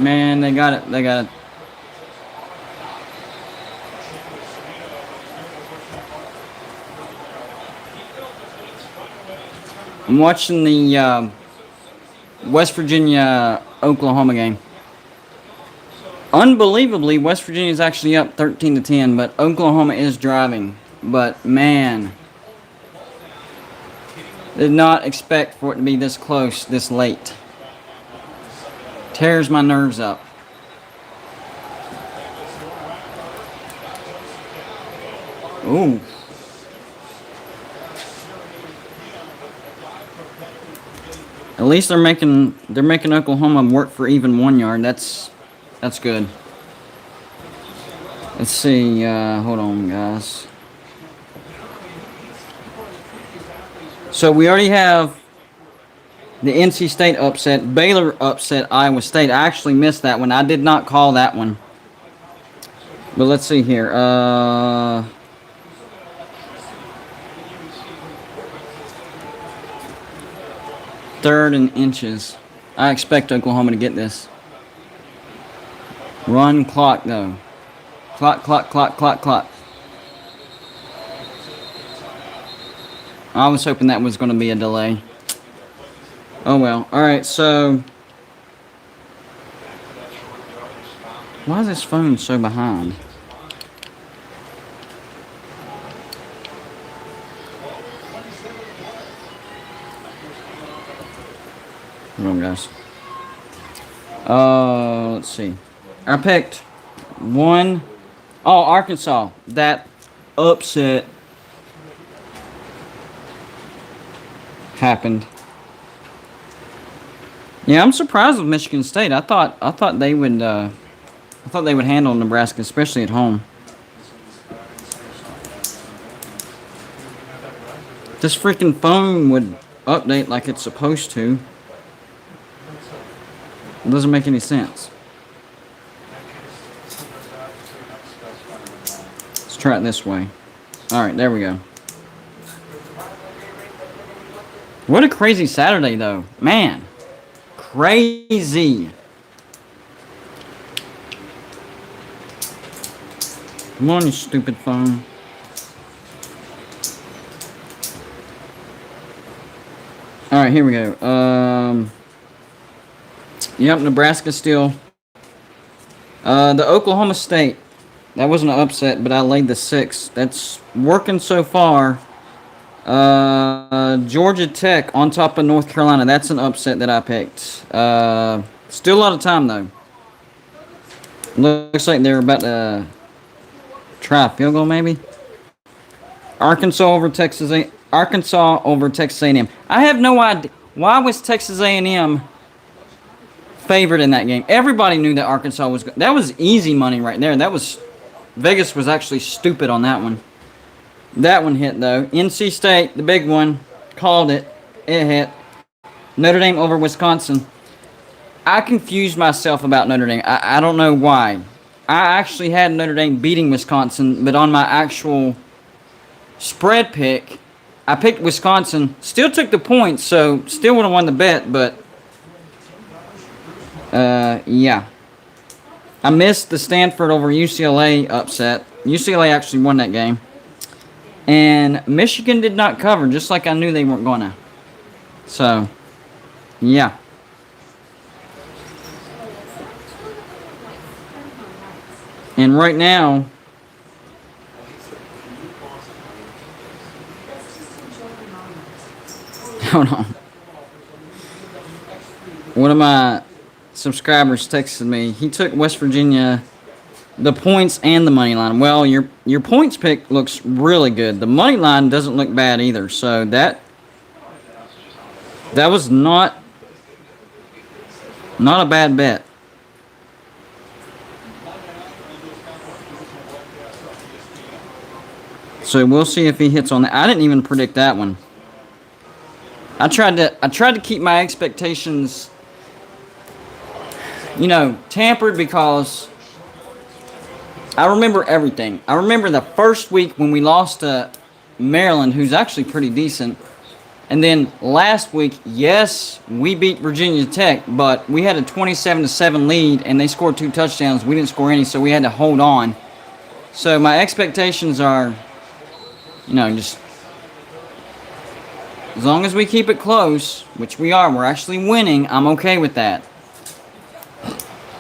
Man, they got it. They got it. I'm watching the West Virginia Oklahoma game. Unbelievably, West Virginia is actually up 13-10, but Oklahoma is driving. But man, did not expect for it to be this close, this late. Tears my nerves up. Ooh. At least they're making Oklahoma work for even 1 yard. That's good. Let's see. Hold on, guys. So we already have the NC State upset. Baylor upset Iowa State. I actually missed that one. I did not call that one. But let's see here. Third and inches. I expect Oklahoma to get this. Run clock, though. Clock. I was hoping that was going to be a delay. Oh, well. All right, so... Why is this phone so behind? Hold on, guys. Let's see. I picked one. Oh, Arkansas. That upset happened. Yeah, I'm surprised with Michigan State. I thought they would. I thought they would handle Nebraska, especially at home. This freaking phone would update like it's supposed to. It doesn't make any sense. Let's try it this way. Alright, there we go. What a crazy Saturday, though. Man. Crazy. Come on, you stupid phone. Alright, here we go. Yep, Nebraska still. The Oklahoma State. That wasn't an upset, but I laid the 6. That's working so far. Georgia Tech on top of North Carolina. That's an upset that I picked. Still a lot of time, though. Looks like they're about to try a field goal, maybe. Arkansas over Texas A&M. I have no idea. Why was Texas A&M favored in that game? Everybody knew that Arkansas was good. That was easy money right there. Vegas was actually stupid on that one. That one hit, though. NC State, the big one, called it. It hit. Notre Dame over Wisconsin. I confused myself about Notre Dame. I don't know why. I actually had Notre Dame beating Wisconsin, but on my actual spread pick, I picked Wisconsin. Still took the points, so still would have won the bet, but yeah. I missed the Stanford over UCLA upset. UCLA actually won that game. And Michigan did not cover, just like I knew they weren't going to. So, yeah. And right now, hold on. One of my subscribers texted me. He took West Virginia, the points and the money line. Well, your points pick looks really good. The money line doesn't look bad either. So that was not a bad bet. So we'll see if he hits on that. I didn't even predict that one. I tried to keep my expectations, tampered, because I remember everything. I remember the first week when we lost to Maryland, who's actually pretty decent, And then last week, yes, we beat Virginia Tech, but we had a 27-7 lead, and they scored 2 touchdowns. We didn't score any, so we had to hold on. So my expectations are, just as long as we keep it close, which we are, we're actually winning, I'm okay with that.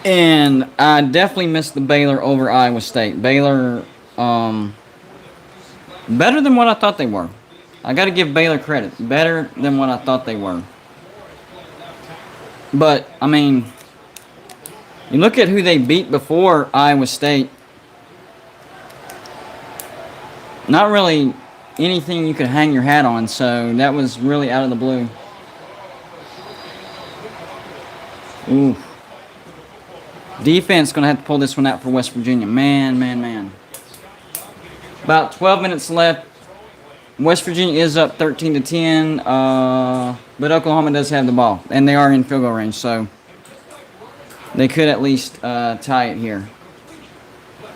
And I definitely missed the Baylor over Iowa State. Baylor, better than what I thought they were. I got to give Baylor credit. Better than what I thought they were. But, I mean, you look at who they beat before Iowa State. Not really anything you could hang your hat on, so that was really out of the blue. Ooh. Defense going to have to pull this one out for West Virginia. Man. About 12 minutes left. West Virginia is up 13-10, but Oklahoma does have the ball, and they are in field goal range, so they could at least tie it here.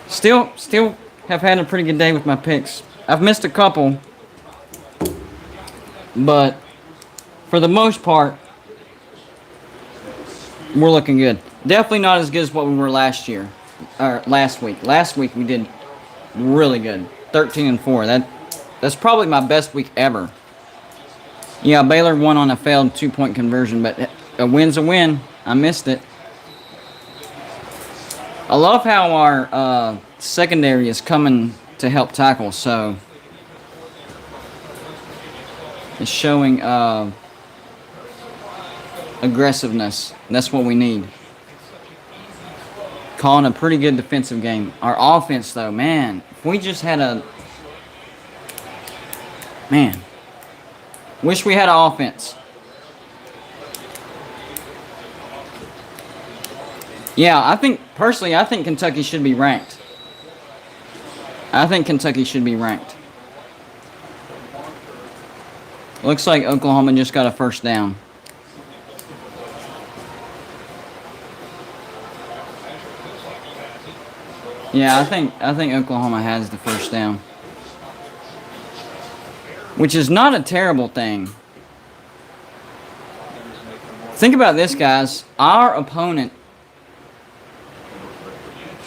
Still have had a pretty good day with my picks. I've missed a couple, but for the most part, we're looking good. Definitely not as good as what we were last year, or last week. Last week we did really good, 13-4. That's probably my best week ever. Yeah, Baylor won on a failed 2-point conversion, but a win's a win. I missed it. I love how our secondary is coming to help tackle, so it's showing aggressiveness. That's what we need. Calling a pretty good defensive game. Our offense, though, man, if we just had a... Man, wish we had an offense. Yeah, I think Kentucky should be ranked. Looks like Oklahoma just got a first down. Yeah, I think Oklahoma has the first down. Which is not a terrible thing. Think about this, guys. Our opponent,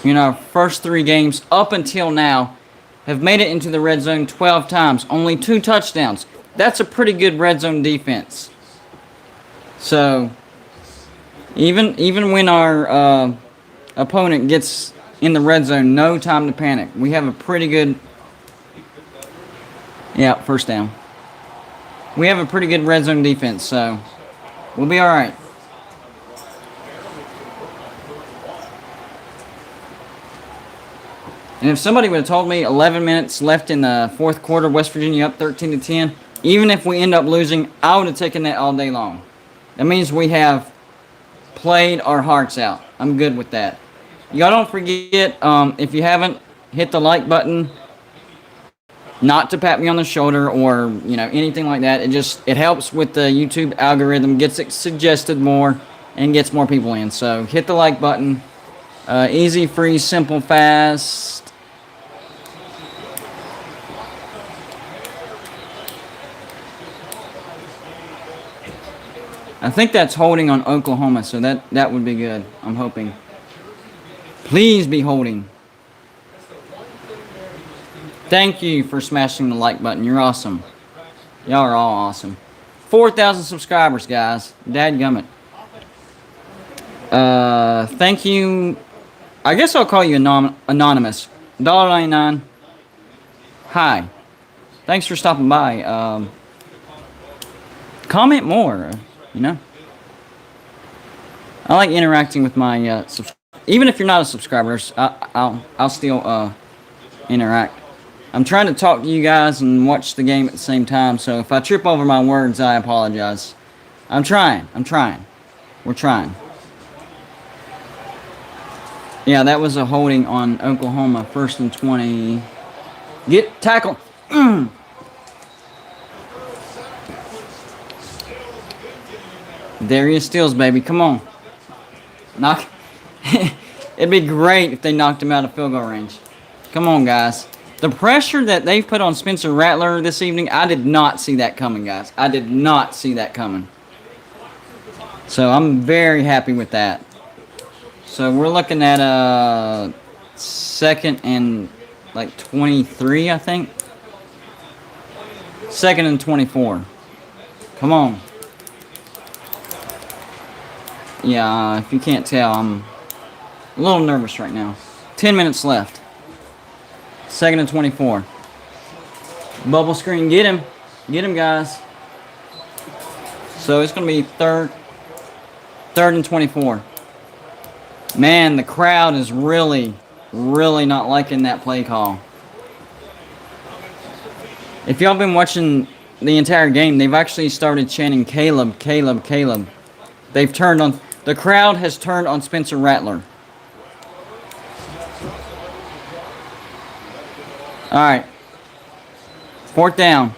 our first 3 games up until now, have made it into the red zone 12 times. Only 2 touchdowns. That's a pretty good red zone defense. So, even when our opponent gets in the red zone, no time to panic. We have a pretty good... Yeah, first down. We have a pretty good red zone defense, so we'll be all right. And if somebody would have told me 11 minutes left in the fourth quarter, West Virginia up 13-10, even if we end up losing, I would have taken that all day long. That means we have played our hearts out. I'm good with that. Y'all don't forget, if you haven't, hit the like button. Not to pat me on the shoulder or, anything like that. It helps with the YouTube algorithm, gets it suggested more, and gets more people in. So hit the like button. Easy, free, simple, fast. I think that's holding on Oklahoma, so that would be good. I'm hoping. Please be holding. Thank you for smashing the like button. You're awesome. Y'all are all awesome. 4,000 subscribers, guys. Dadgummit. Thank you. I guess I'll call you anonymous. $1.99. Hi. Thanks for stopping by. Comment more, I like interacting with my even if you're not a subscriber, I'll still interact. I'm trying to talk to you guys and watch the game at the same time, so if I trip over my words, I apologize. I'm trying. We're trying. Yeah, that was a holding on Oklahoma, 1st and 20. Get tackled. Darius Stills, baby. Come on. It'd be great if they knocked him out of field goal range. Come on, guys. The pressure that they've put on Spencer Rattler this evening, I did not see that coming, guys. I did not see that coming. So I'm very happy with that. So we're looking at second and like 23, I think. Second and 24. Come on. Yeah, if you can't tell, I'm a little nervous right now. 10 minutes left. Second and 24. Bubble screen. Get him. Get him, guys. So it's going to be third and 24. Man, the crowd is really not liking that play call. If y'all been watching the entire game, they've actually started chanting Caleb, Caleb, Caleb. They've turned on... The crowd has turned on Spencer Rattler. Alright. Fourth down.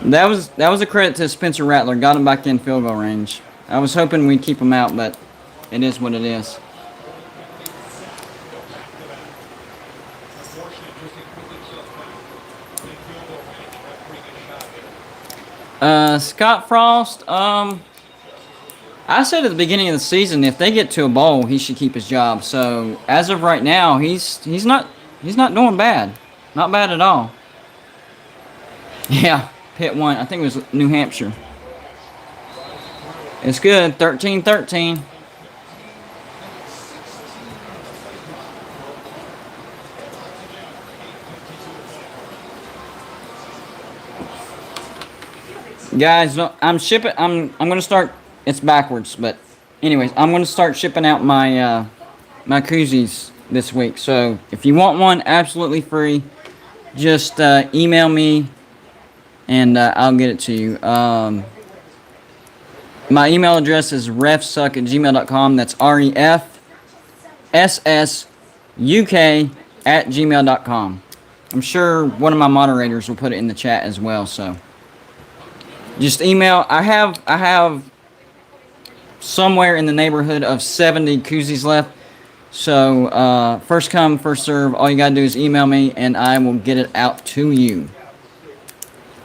That was a credit to Spencer Rattler. Got him back in field goal range. I was hoping we'd keep him out, but it is what it is. Scott Frost, I said at the beginning of the season, if they get to a bowl, he should keep his job. So as of right now, he's not doing bad. Not bad at all. Yeah, Pitt won. I think it was New Hampshire. It's good. 13-13. Guys, I'm shipping. I'm gonna start. It's backwards, but anyways, I'm gonna start shipping out my my koozies this week. So if you want one, absolutely free. Just email me, and I'll get it to you. My email address is refsuck@gmail.com. That's refsssuk@gmail.com. I'm sure one of my moderators will put it in the chat as well. So. Just email. I have somewhere in the neighborhood of 70 koozies left. So first come, first serve. All you gotta do is email me, and I will get it out to you.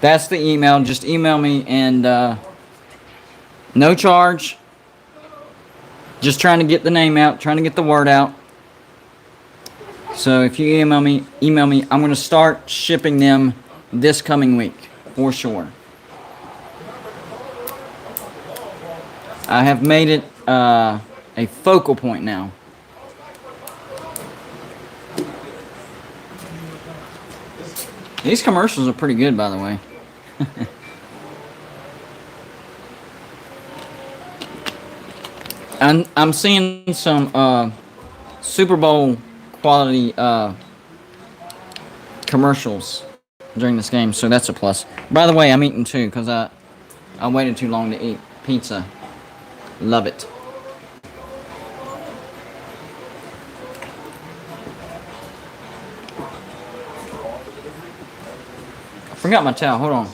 That's the email. Just email me, and no charge. Just trying to get the name out, trying to get the word out. So if you email me, I'm gonna start shipping them this coming week for sure. I have made it a focal point now. These commercials are pretty good, by the way. I'm seeing some Super Bowl quality commercials during this game, so that's a plus. By the way, I'm eating too because I waited too long to eat pizza. Love it. I forgot my towel. Hold on.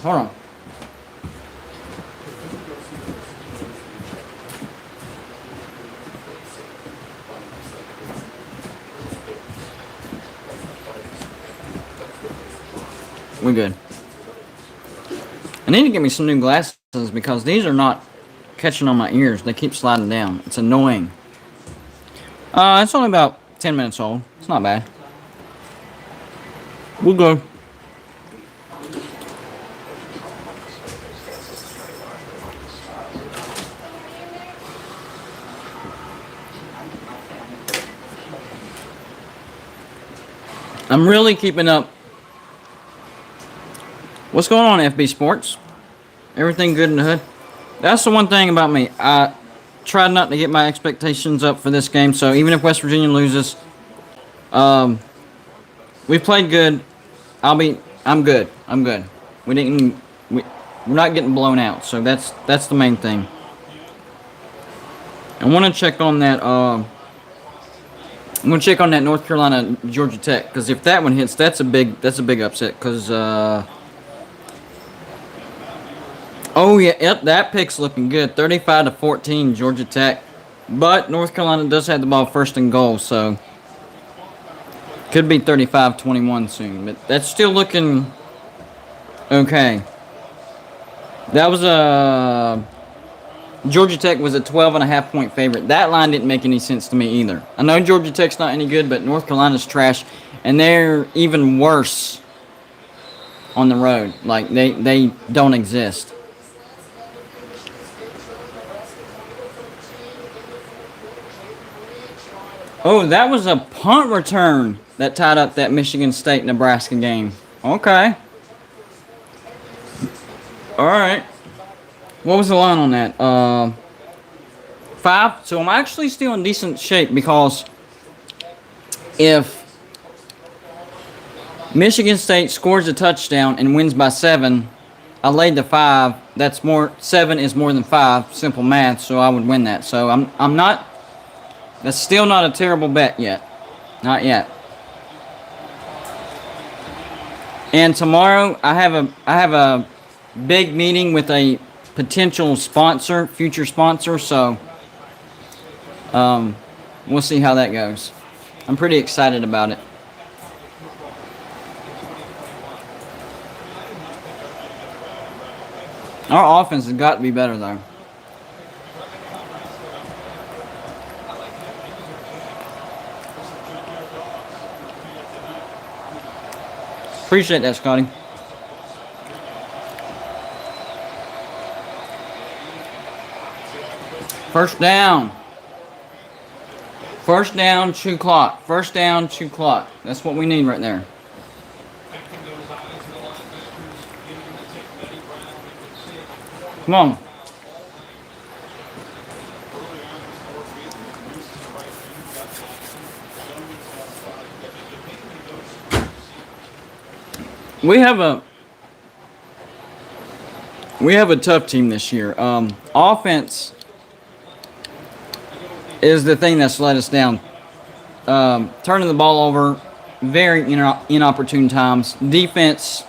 We're good. I need to get me some new glasses because these are not catching on my ears. They keep sliding down. It's annoying. It's only about 10 minutes old. It's not bad. We'll go. I'm really keeping up. What's going on, FB Sports? Everything good in the hood? That's the one thing about me. I tried not to get my expectations up for this game. So even if West Virginia loses, we played good. I'm good. We're not getting blown out. So that's the main thing. I want to check on that. I'm gonna check on that North Carolina Georgia Tech because if that one hits, that's a big upset. Because oh yeah, yep, that pick's looking good. 35-14, Georgia Tech. But North Carolina does have the ball first and goal, so Could be 35-21 soon, but that's still looking okay. That was a Georgia Tech was a 12.5 point favorite. That line didn't make any sense to me either. I know Georgia Tech's not any good, but North Carolina's trash, and they're even worse on the road. Like they don't exist. Oh, that was a punt return that tied up that Michigan State Nebraska game. Okay. All right. What was the line on that? 5. So I'm actually still in decent shape because if Michigan State scores a touchdown and wins by 7, I laid the 5. That's more. 7 is more than 5. Simple math. So I would win that. So I'm not. That's still not a terrible bet yet. Not yet. And tomorrow I have a big meeting with a potential sponsor, future sponsor. So we'll see how that goes. I'm pretty excited about it. Our offense has got to be better though. Appreciate that, Scotty. First down. First down, 2 clock. First down, 2 clock. That's what we need right there. Come on. We have a tough team this year. Offense is the thing that's let us down. Turning the ball over, very inopportune times. Defense,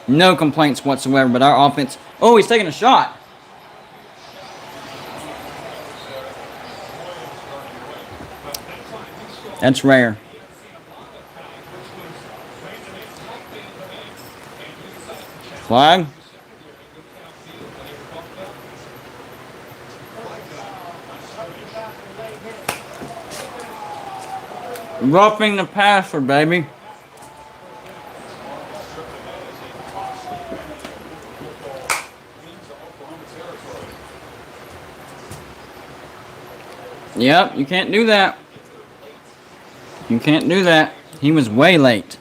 no complaints whatsoever. But our offense. Oh, he's taking a shot. That's rare. Flag. Roughing the passer, baby. Yep, you can't do that. You can't do that. He was way late.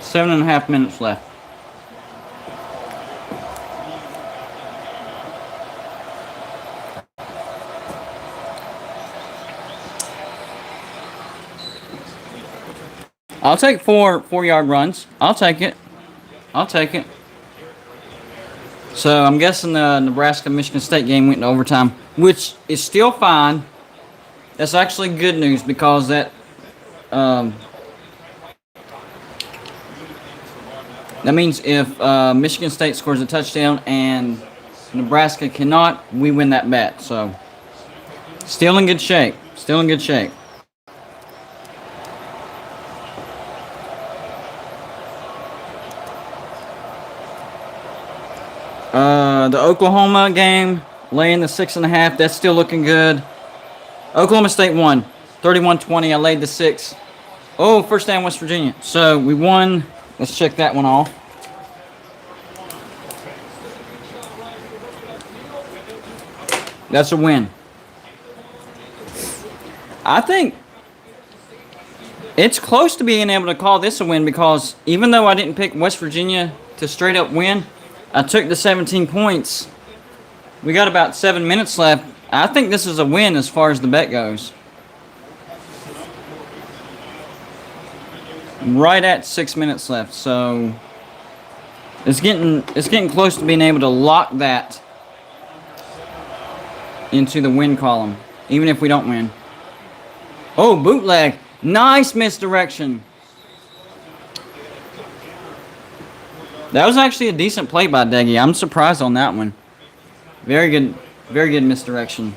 Seven and a half minutes left. I'll take 4-yard runs. I'll take it. I'll take it. So I'm guessing the Nebraska-Michigan State game went to overtime, which is still fine. That's actually good news because that means if Michigan State scores a touchdown and Nebraska cannot, we win that bet. So still in good shape. Still in good shape. The Oklahoma game, laying the 6.5. That's still looking good. Oklahoma State won, 31-20. I laid the 6. Oh, first down, West Virginia. So we won. Let's check that one off. That's a win. I think it's close to being able to call this a win because even though I didn't pick West Virginia to straight up win, I took the 17 points. We got about 7 minutes left. I think this is a win as far as the bet goes. Right at 6 minutes left, so it's getting close to being able to lock that into the win column, even if we don't win. Oh, bootleg. Nice misdirection. That was actually a decent play by Deggy. I'm surprised on that one. Very good misdirection.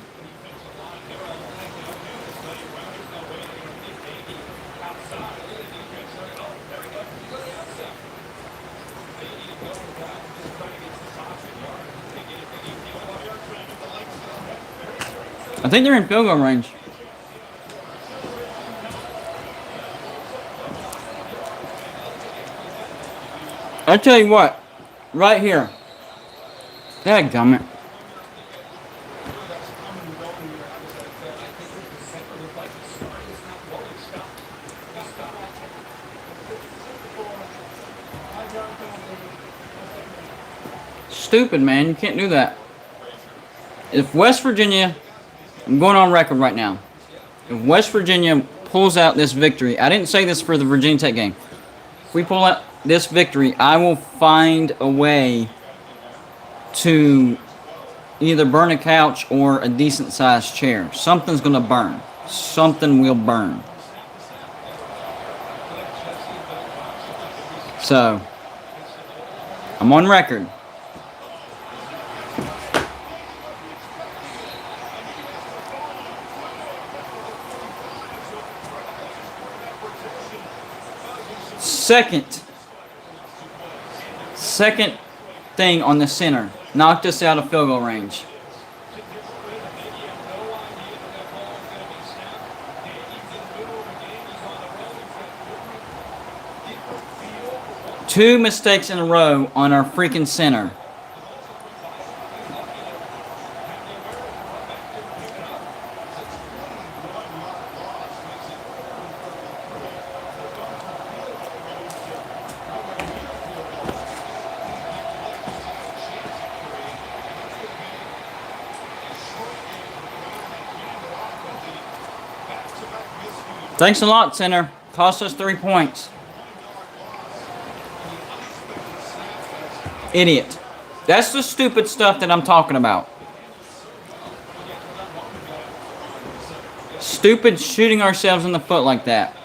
I think they're in field goal range. I tell you what, right here. Dadgummit. Stupid, man. You can't do that. If West Virginia, I'm going on record right now. If West Virginia pulls out this victory, I didn't say this for the Virginia Tech game. If we pull out this victory, I will find a way to either burn a couch or a decent sized chair. Something's going to burn. Something will burn. So, I'm on record. Second thing on the center. Knocked us out of field goal range. Two mistakes in a row on our freaking center. Thanks a lot, center. Cost us 3 points. Idiot. That's the stupid stuff that I'm talking about. Stupid shooting ourselves in the foot like that.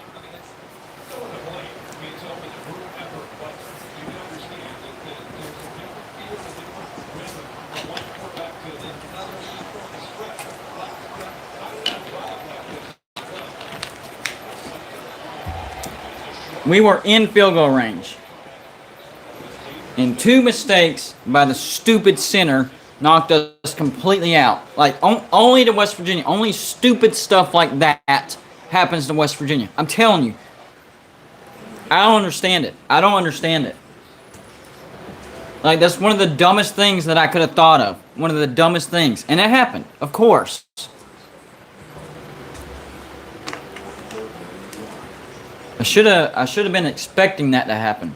We were in field goal range. And two mistakes by the stupid center knocked us completely out. Like, only to West Virginia. Only stupid stuff like that happens to West Virginia. I'm telling you. I don't understand it. I don't understand it. Like, that's one of the dumbest things that I could have thought of. One of the dumbest things. And it happened, of course. I should have been expecting that to happen.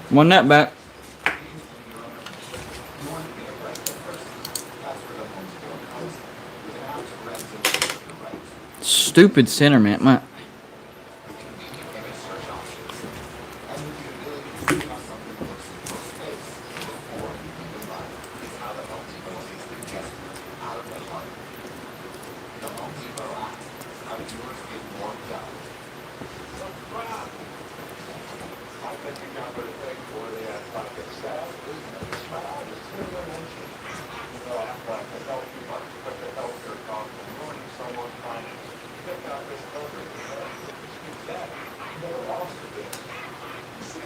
One net back. Stupid center, man.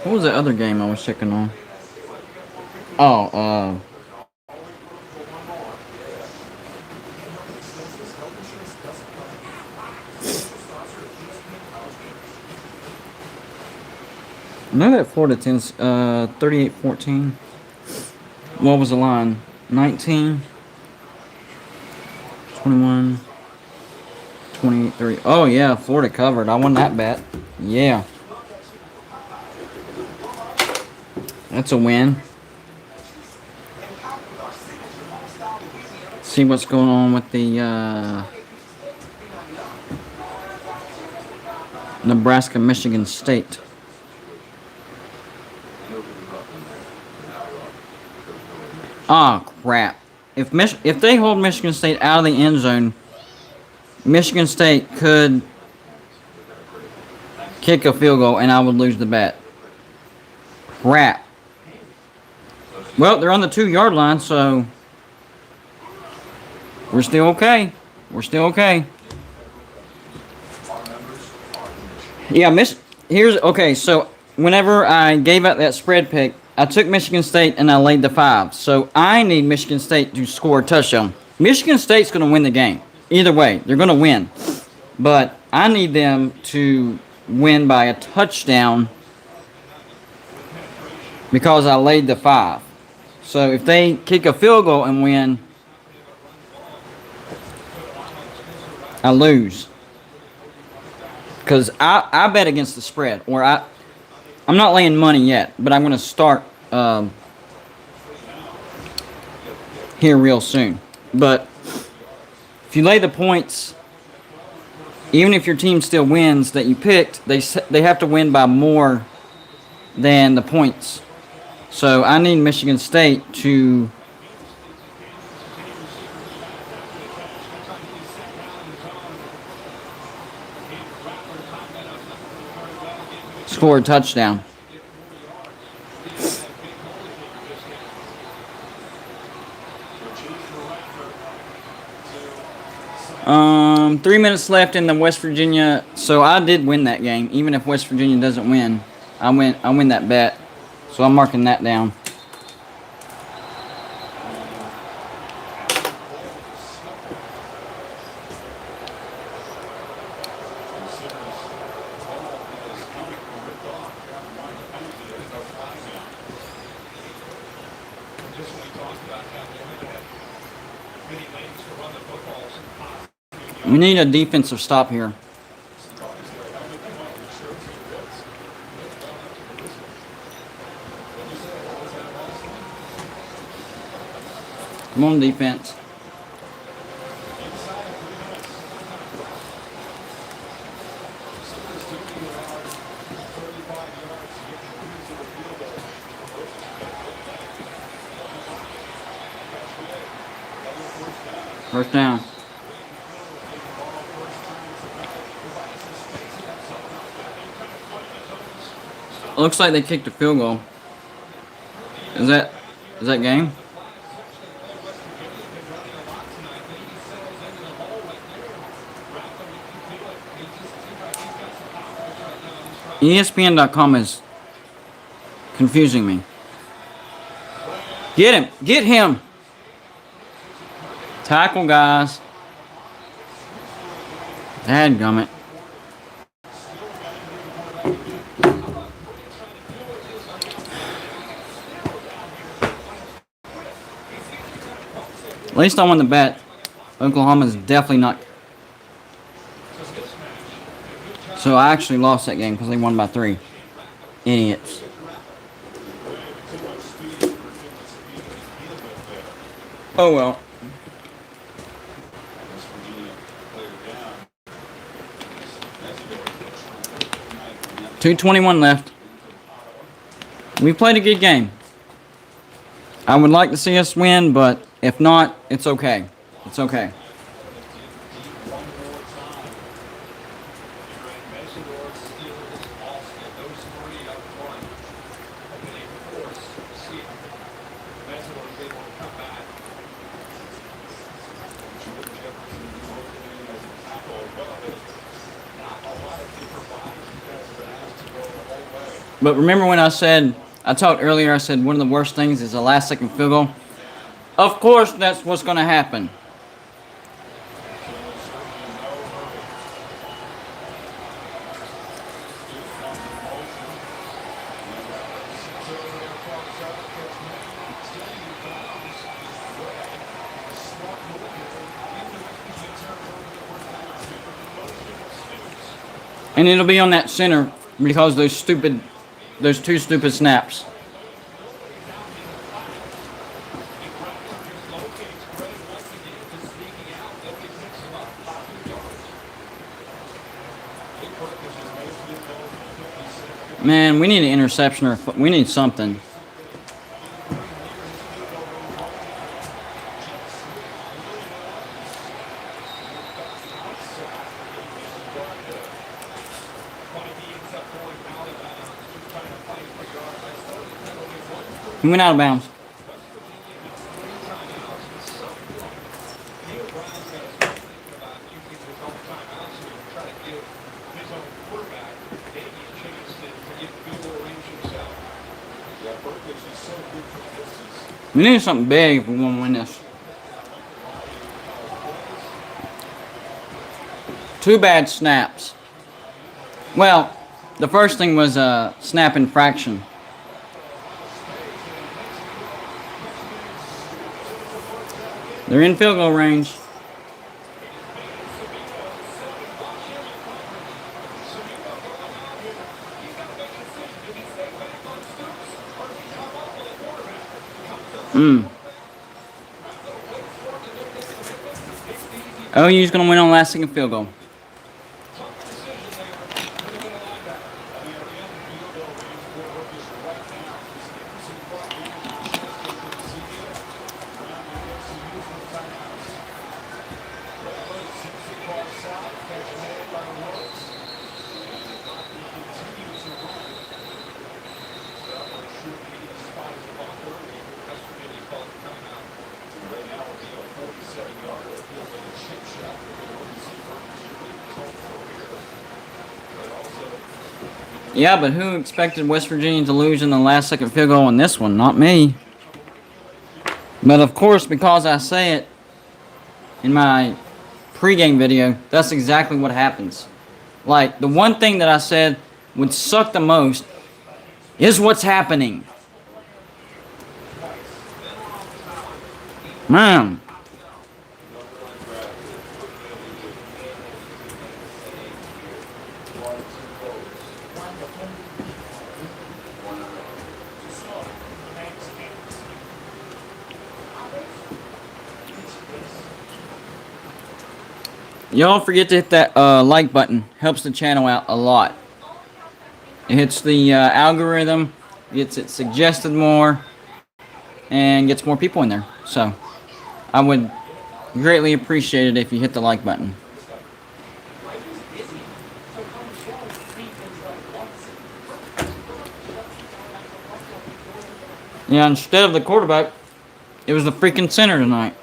What was the other game I was checking on? Oh, I know that Florida 10's 38-14. What was the line? 19, 21, 28, 30. Oh, yeah, Florida covered. I won that bet. Yeah. That's a win. See what's going on with the Nebraska, Michigan State. Ah, crap. If they hold Michigan State out of the end zone, Michigan State could kick a field goal and I would lose the bet. Crap. Well, they're on the 2-yard line, so we're still okay. We're still okay. Yeah, okay, so whenever I gave out that spread pick, I took Michigan State and I laid the 5. So I need Michigan State to score a touchdown. Michigan State's going to win the game. Either way, they're going to win. But I need them to win by a touchdown because I laid the 5. So if they kick a field goal and win, I lose. Because I bet against the spread. Or I'm not laying money yet, but I'm going to start here real soon. But if you lay the points, even if your team still wins that you picked, they have to win by more than the points. So I need Michigan State to score a touchdown. 3 minutes left in the West Virginia. So I did win that game. Even if West Virginia doesn't win, I win that bet. So I'm marking that down. We need a defensive stop here. Come on, defense. First down. Looks like they kicked a field goal. Is that game? ESPN.com is confusing me. Get him! Get him! Tackle, guys. Dadgummit. At least I won the bet. Oklahoma's definitely not. So I actually lost that game because they won by 3. Idiots. Oh well. 2:21 left. We played a good game. I would like to see us win, but if not, it's okay. It's okay. But remember when I talked earlier, I said one of the worst things is the last second field goal? Of course that's what's going to happen. And it'll be on that center because those two stupid snaps. Man, we need an interception or we need something. He went out of bounds. We need something big if we want to win this. Two bad snaps. Well, the first thing was a snap infraction. They're in field goal range. OU's going to win on last second field goal. Yeah, but who expected West Virginia to lose in the last second field goal on this one? Not me. But of course, because I say it in my pregame video, that's exactly what happens. Like, the one thing that I said would suck the most is what's happening. Man. Y'all don't forget to hit that like button. Helps the channel out a lot. It hits the algorithm, gets it suggested more, and gets more people in there. So, I would greatly appreciate it if you hit the like button. Yeah, instead of the quarterback, it was the freaking center tonight.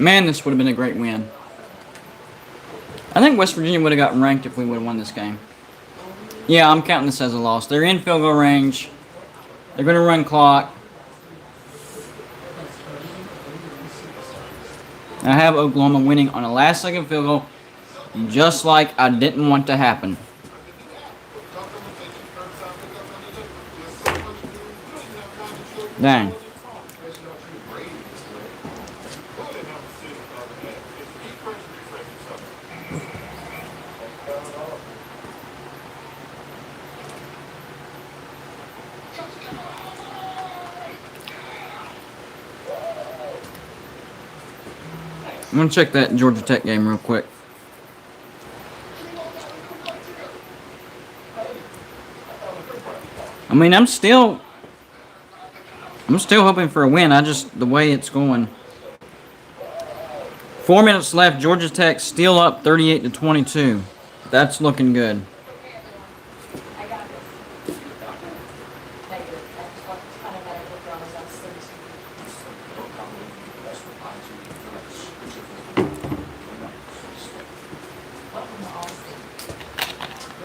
Man, this would have been a great win. I think West Virginia would have gotten ranked if we would have won this game. Yeah, I'm counting this as a loss. They're in field goal range. They're going to run clock. I have Oklahoma winning on a last-second field goal, just like I didn't want to happen. Dang. I'm going to check that Georgia Tech game real quick. I mean, I'm still hoping for a win. The way it's going. 4 minutes left. Georgia Tech still up 38-22. That's looking good.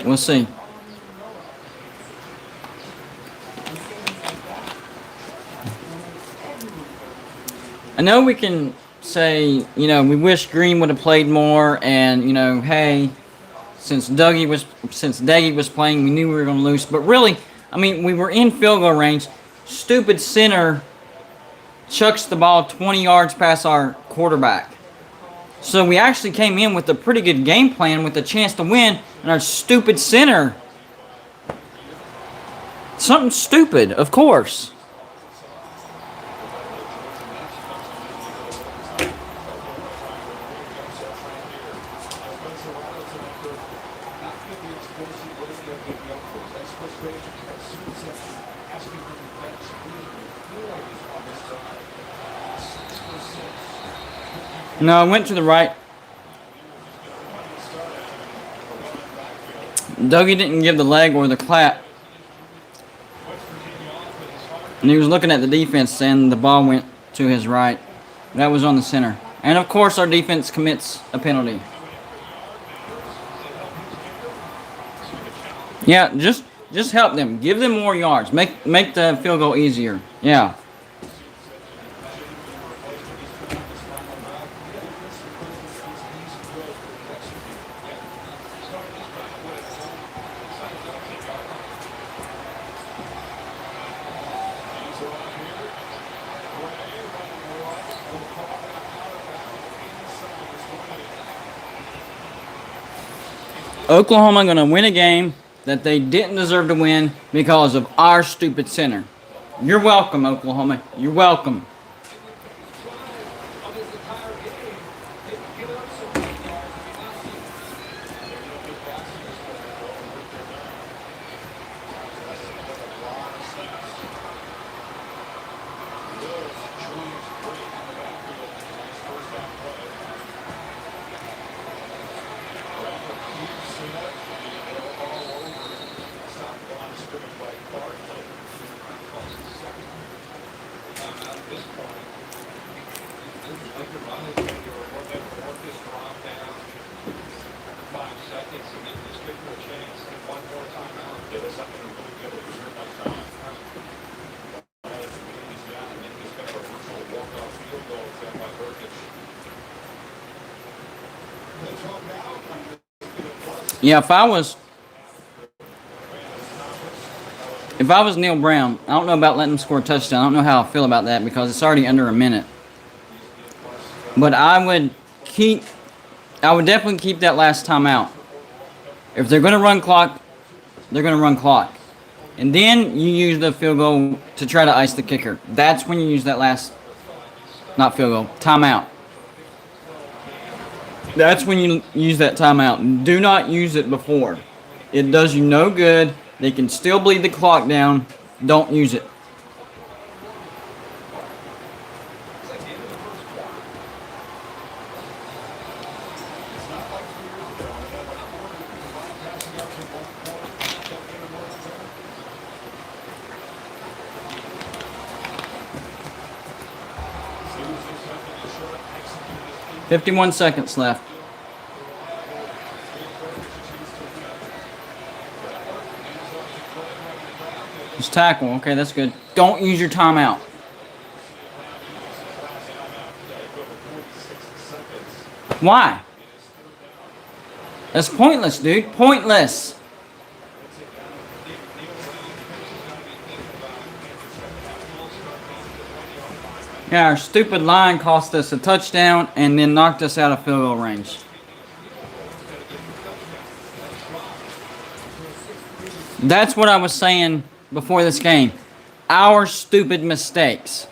We'll see. I know we can say, we wish Green would have played more, and hey, since Dougie was playing, we knew we were going to lose. But really, I mean, we were in field goal range. Stupid center chucks the ball 20 yards past our quarterback. So we actually came in with a pretty good game plan with a chance to win, and our stupid center Something stupid, of course. No, I went to the right. Dougie didn't give the leg or the clap. And he was looking at the defense, and the ball went to his right. That was on the center. And of course, our defense commits a penalty. Yeah, just help them. Give them more yards. Make the field goal easier. Yeah. Oklahoma going to win a game that they didn't deserve to win because of our stupid center. You're welcome, Oklahoma. You're welcome. Yeah, if I was Neil Brown, I don't know about letting him score a touchdown. I don't know how I feel about that because it's already under a minute. But I would definitely keep that last time out. If they're going to run clock, they're going to run clock. And then you use the field goal to try to ice the kicker. That's when you use that last, not field goal, timeout. That's when you use that timeout. Do not use it before. It does you no good. They can still bleed the clock down. Don't use it. "51 seconds left. Just tackle. Okay, that's good. Don't use your timeout. Why? That's pointless, dude. Pointless. Yeah, our stupid line cost us a touchdown and then knocked us out of field goal range. That's what I was saying before this game. Our stupid mistakes.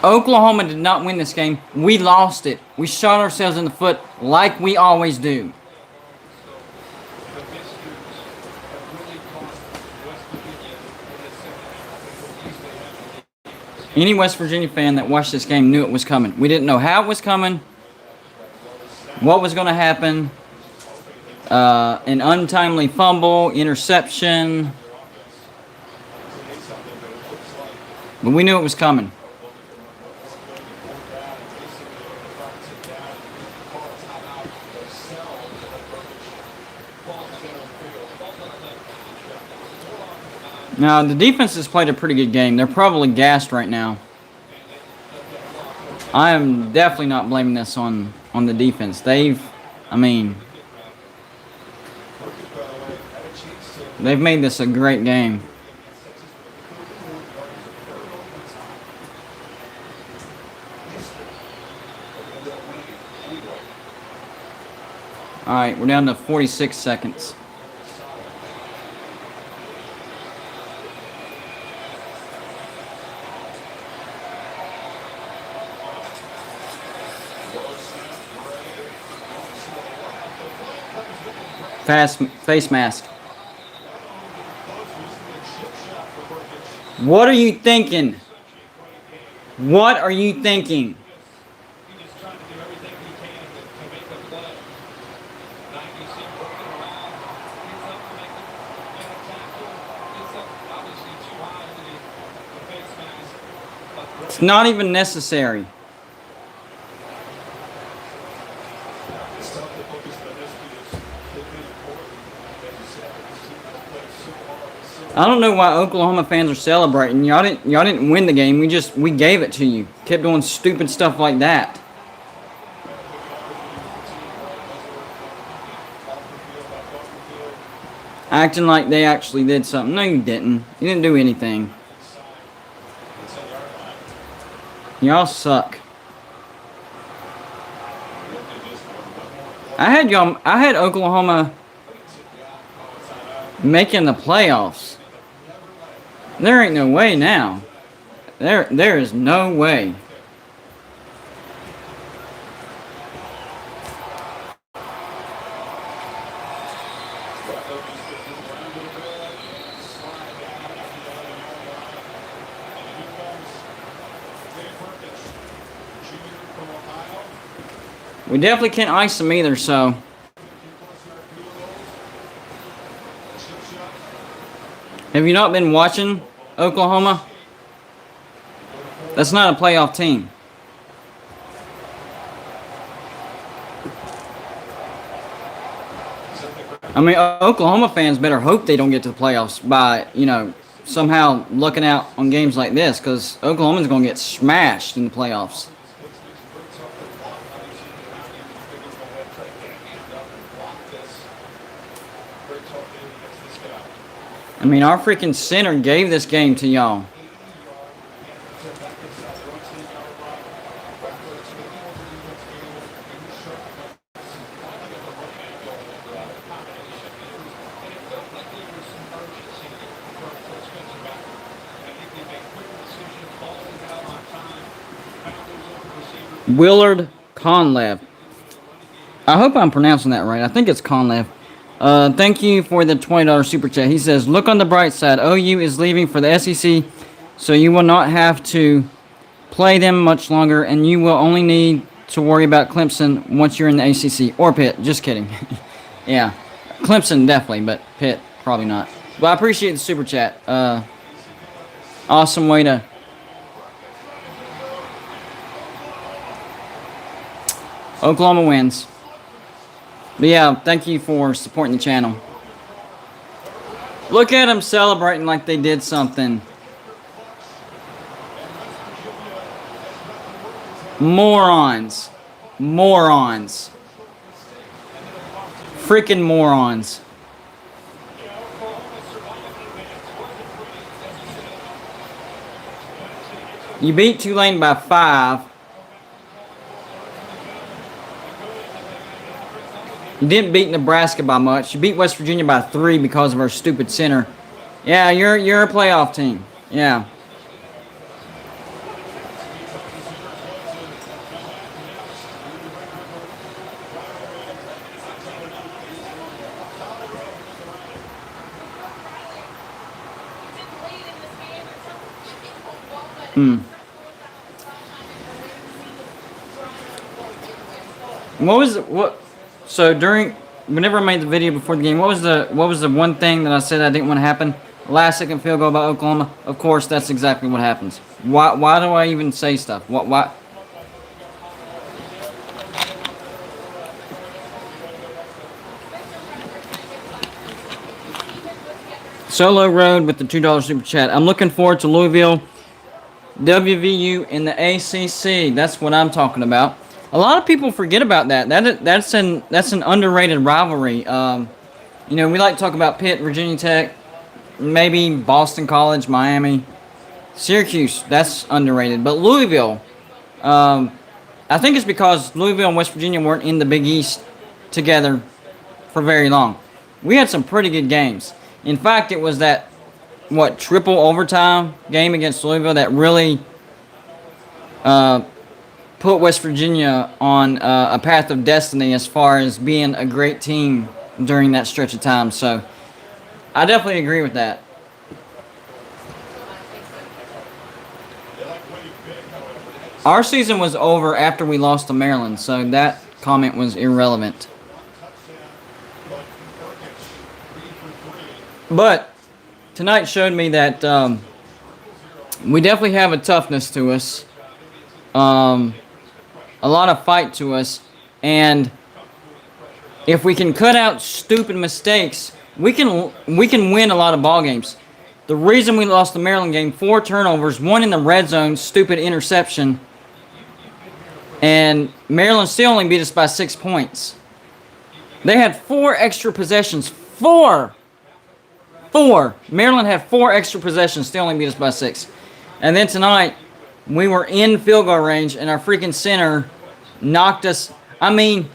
Oklahoma did not win this game. We lost it. We shot ourselves in the foot like we always do. Any West Virginia fan that watched this game knew it was coming. We didn't know how it was coming, what was going to happen. An untimely fumble, interception. But we knew it was coming. Now, the defense has played a pretty good game. They're probably gassed right now. I am definitely not blaming this on the defense. They've made this a great game. All right, we're down to 46 seconds. face mask. What are you thinking? What are you thinking? It's not even necessary. I don't know why Oklahoma fans are celebrating. Y'all didn't win the game. We gave it to you. Kept doing stupid stuff like that. Acting like they actually did something. No, you didn't. You didn't do anything. Y'all suck. I had Oklahoma making the playoffs. There ain't no way now. There is no way. We definitely can't ice them either, so. Have you not been watching Oklahoma? That's not a playoff team. I mean, Oklahoma fans better hope they don't get to the playoffs by, somehow looking out on games like this, because Oklahoma's going to get smashed in the playoffs. I mean, our freaking center gave this game to y'all. Willard Conlev. I hope I'm pronouncing that right. I think it's Conlev. Thank you for the $20 super chat. He says, look on the bright side. OU is leaving for the SEC, so you will not have to play them much longer, and you will only need to worry about Clemson once you're in the ACC. Or Pitt. Just kidding. Yeah. Clemson, definitely, but Pitt, probably not. But I appreciate the super chat. Awesome way to... Oklahoma wins. But yeah, thank you for supporting the channel. Look at them celebrating like they did something. Morons. Morons. Freaking morons. You beat Tulane by 5. You didn't beat Nebraska by much. You beat West Virginia by 3 because of our stupid center. Yeah, you're a playoff team. Yeah. So whenever I made the video before the game, what was the one thing that I said I didn't want to happen? Last second field goal by Oklahoma. Of course, that's exactly what happens. Why do I even say stuff? Why? Solo Road with the $2 super chat. I'm looking forward to Louisville, WVU, in the ACC. That's what I'm talking about. A lot of people forget about that. That's an underrated rivalry. We like to talk about Pitt, Virginia Tech, maybe Boston College, Miami, Syracuse. That's underrated. But Louisville, I think it's because Louisville and West Virginia weren't in the Big East together for very long. We had some pretty good games. In fact, it was that triple overtime game against Louisville that really put West Virginia on a path of destiny as far as being a great team during that stretch of time. So I definitely agree with that. Our season was over after we lost to Maryland, so that comment was irrelevant. But tonight showed me that we definitely have a toughness to us, a lot of fight to us, and if we can cut out stupid mistakes, we can win a lot of ball games. The reason we lost the Maryland game, 4 turnovers, 1 in the red zone, stupid interception, and Maryland still only beat us by 6 points. They had 4 extra possessions. 4! Maryland had 4 extra possessions, still only beat us by 6. And then tonight, we were in field goal range, and our freaking center knocked us. I mean,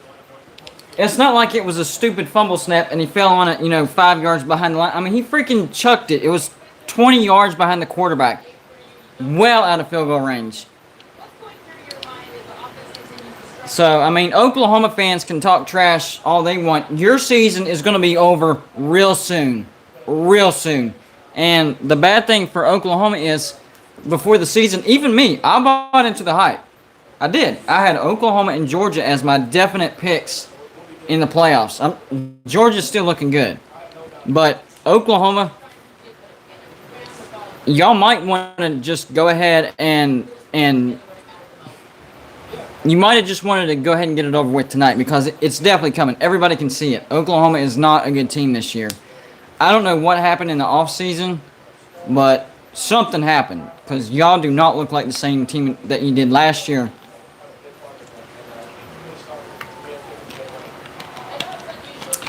it's not like it was a stupid fumble snap and he fell on it, 5 yards behind the line. I mean, he freaking chucked it. It was 20 yards behind the quarterback. Well out of field goal range. So, I mean, Oklahoma fans can talk trash all they want. Your season is going to be over real soon. Real soon. And the bad thing for Oklahoma is, before the season, even me, I bought into the hype. I did. I had Oklahoma and Georgia as my definite picks in the playoffs. Georgia's still looking good. But Oklahoma, y'all might want to just go ahead and you might have just wanted to go ahead and get it over with tonight, because it's definitely coming. Everybody can see it. Oklahoma is not a good team this year. I don't know what happened in the offseason, but something happened, because y'all do not look like the same team that you did last year.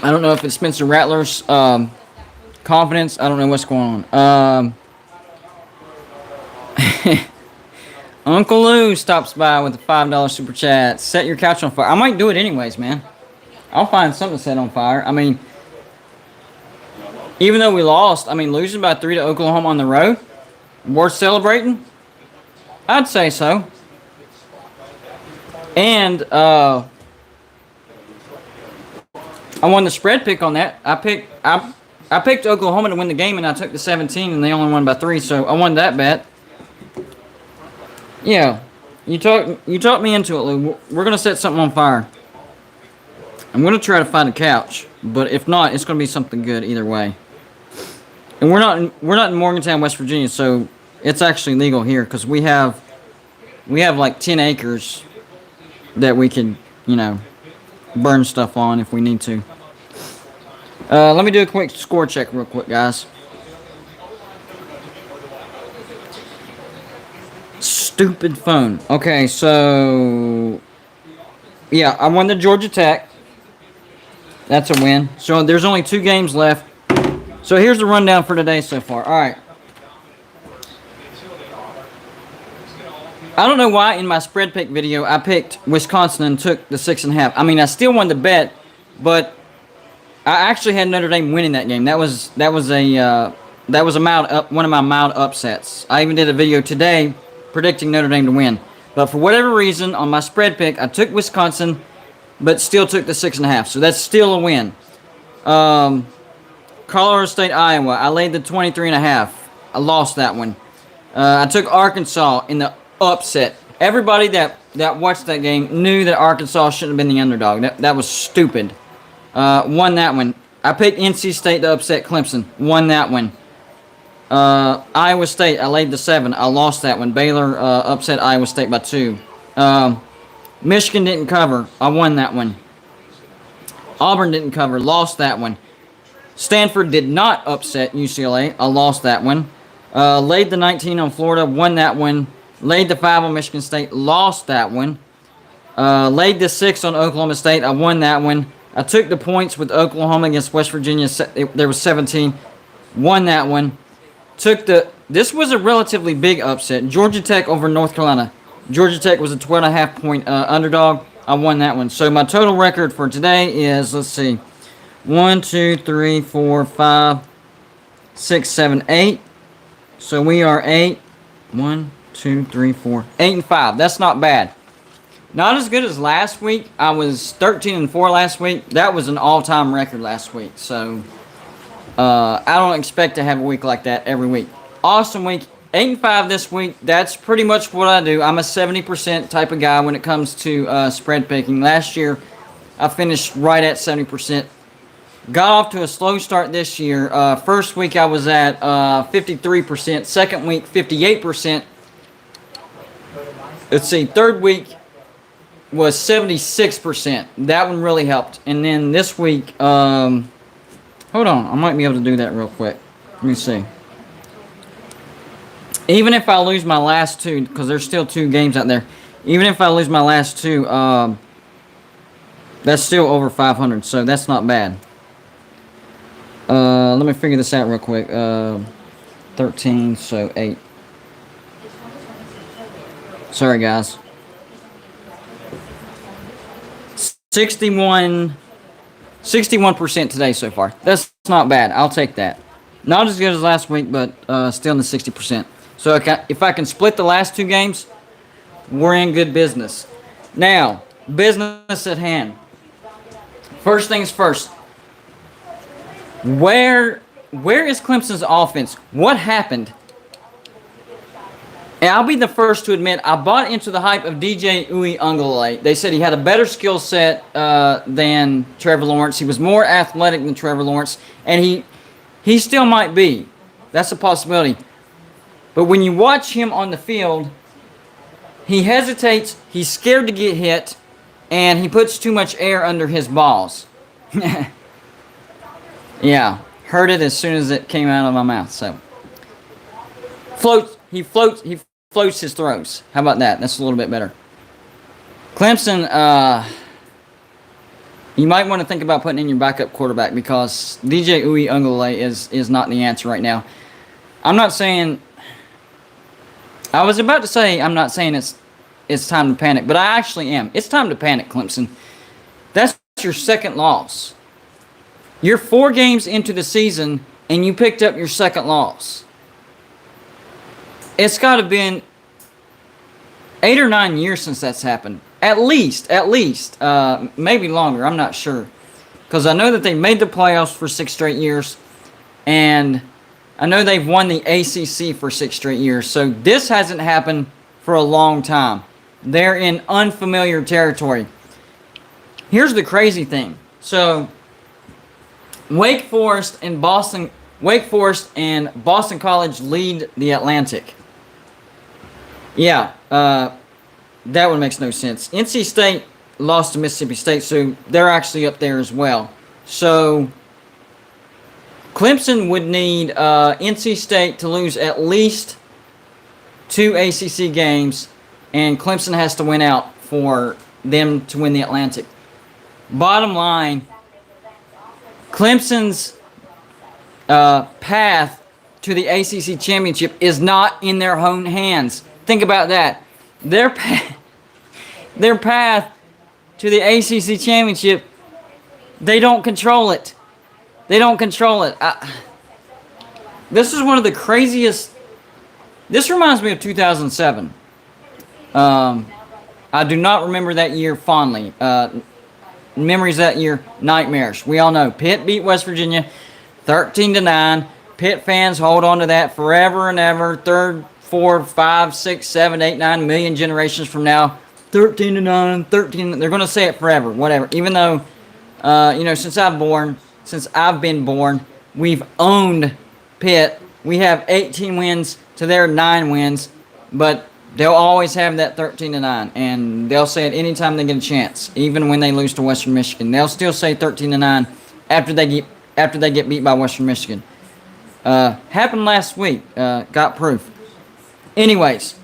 I don't know if it's Spencer Rattler's confidence. I don't know what's going on. Uncle Lou stops by with a $5 super chat. Set your couch on fire. I might do it anyways, man. I'll find something to set on fire. I mean, even though we lost, losing by 3 to Oklahoma on the road, worth celebrating? I'd say so. And I won the spread pick on that. I picked Oklahoma to win the game, and I took the 17, and they only won by 3, so I won that bet. Yeah, you talked me into it, Lou. We're gonna set something on fire. I'm gonna try to find a couch, but if not, it's gonna be something good either way. And we're not in Morgantown, West Virginia, so it's actually legal here, because we have like 10 acres that we can, burn stuff on if we need to. Let me do a quick score check real quick, guys. Stupid phone. Okay, so yeah, I won the Georgia Tech. That's a win. So there's only 2 games left. So here's the rundown for today so far. All right. I don't know why in my spread pick video I picked Wisconsin and took the 6.5. I still won the bet, but I actually had Notre Dame winning that game. That was a mild one of my mild upsets. I even did a video today predicting Notre Dame to win. But for whatever reason, on my spread pick, I took Wisconsin, but still took the 6.5. So that's still a win. Colorado State, Iowa. I laid the 23.5. I lost that one. I took Arkansas in the upset. Everybody that watched that game knew that Arkansas shouldn't have been the underdog. That was stupid. Won that one. I picked NC State to upset Clemson. Won that one. Iowa State, I laid the 7. I lost that one. Baylor upset Iowa State by 2. Michigan didn't cover. I won that one. Auburn didn't cover. Lost that one. Stanford did not upset UCLA. I lost that one. Laid the 19 on Florida. Won that one. Laid the 5 on Michigan State. Lost that one. Laid the 6 on Oklahoma State. I won that one. I took the points with Oklahoma against West Virginia. There was 17. Won that one. This was a relatively big upset. Georgia Tech over North Carolina. Georgia Tech was a 12.5 point underdog. I won that one. So my total record for today is, let's see, 1, 2, 3, 4, 5, 6, 7, 8. So we are 8. 1, 2, 3, 4, 8 and 5. That's not bad. Not as good as last week. I was 13-4 last week. That was an all-time record last week. So I don't expect to have a week like that every week. Awesome week. 8-5 this week. That's pretty much what I do. I'm a 70% type of guy when it comes to spread picking. Last year, I finished right at 70%. Got off to a slow start this year. First week I was at 53%. Second week, 58%. Let's see. Third week was 76%. That one really helped. And then this week, hold on. I might be able to do that real quick. Let me see. Even if I lose my last two, because there's still 2 games out there. Even if I lose my last 2, that's still over 500. So that's not bad. Let me figure this out real quick. 13, so 8. Sorry, guys. 61% today so far. That's not bad. I'll take that. Not as good as last week, but still in the 60%. So if I can split the last 2 games, we're in good business. Now, business at hand. First things first. Where is Clemson's offense? What happened? And I'll be the first to admit, I bought into the hype of DJ Uiagalelei. They said he had a better skill set than Trevor Lawrence. He was more athletic than Trevor Lawrence, and he still might be. That's a possibility. But when you watch him on the field, he hesitates, he's scared to get hit, and he puts too much air under his balls. Yeah, heard it as soon as it came out of my mouth. So, he floats his throws. How about that? That's a little bit better. Clemson, you might want to think about putting in your backup quarterback because DJ Uiagalelei is not the answer right now. I'm not saying it's time to panic, but I actually am. It's time to panic, Clemson. That's your second loss. You're 4 games into the season, and you picked up your second loss. It's got to have been 8 or 9 years since that's happened. At least. Maybe longer, I'm not sure. Because I know that they made the playoffs for 6 straight years, and I know they've won the ACC for 6 straight years. So this hasn't happened for a long time. They're in unfamiliar territory. Here's the crazy thing. So Wake Forest and Boston College lead the Atlantic. Yeah, that one makes no sense. NC State lost to Mississippi State, so they're actually up there as well. So Clemson would need NC State to lose at least 2 ACC games, and Clemson has to win out for them to win the Atlantic. Bottom line, Clemson's path to the ACC championship is not in their own hands. Think about that. Their path to the ACC championship, they don't control it. This is one of the craziest. This reminds me of 2007. I do not remember that year fondly. Memories that year, nightmares. We all know Pitt beat West Virginia 13-9. Pitt fans hold on to that forever and ever. 3rd, 4th, 5, 6, 7, 8, 9 million generations from now. 13-9, 13. They're going to say it forever, whatever. Even though, since I've been born, we've owned Pitt. We have 18 wins to their 9 wins, but they'll always have that 13-9, and they'll say it anytime they get a chance, even when they lose to Western Michigan. They'll still say 13-9 after they get beat by Western Michigan. Happened last week. Got proof. Anyways,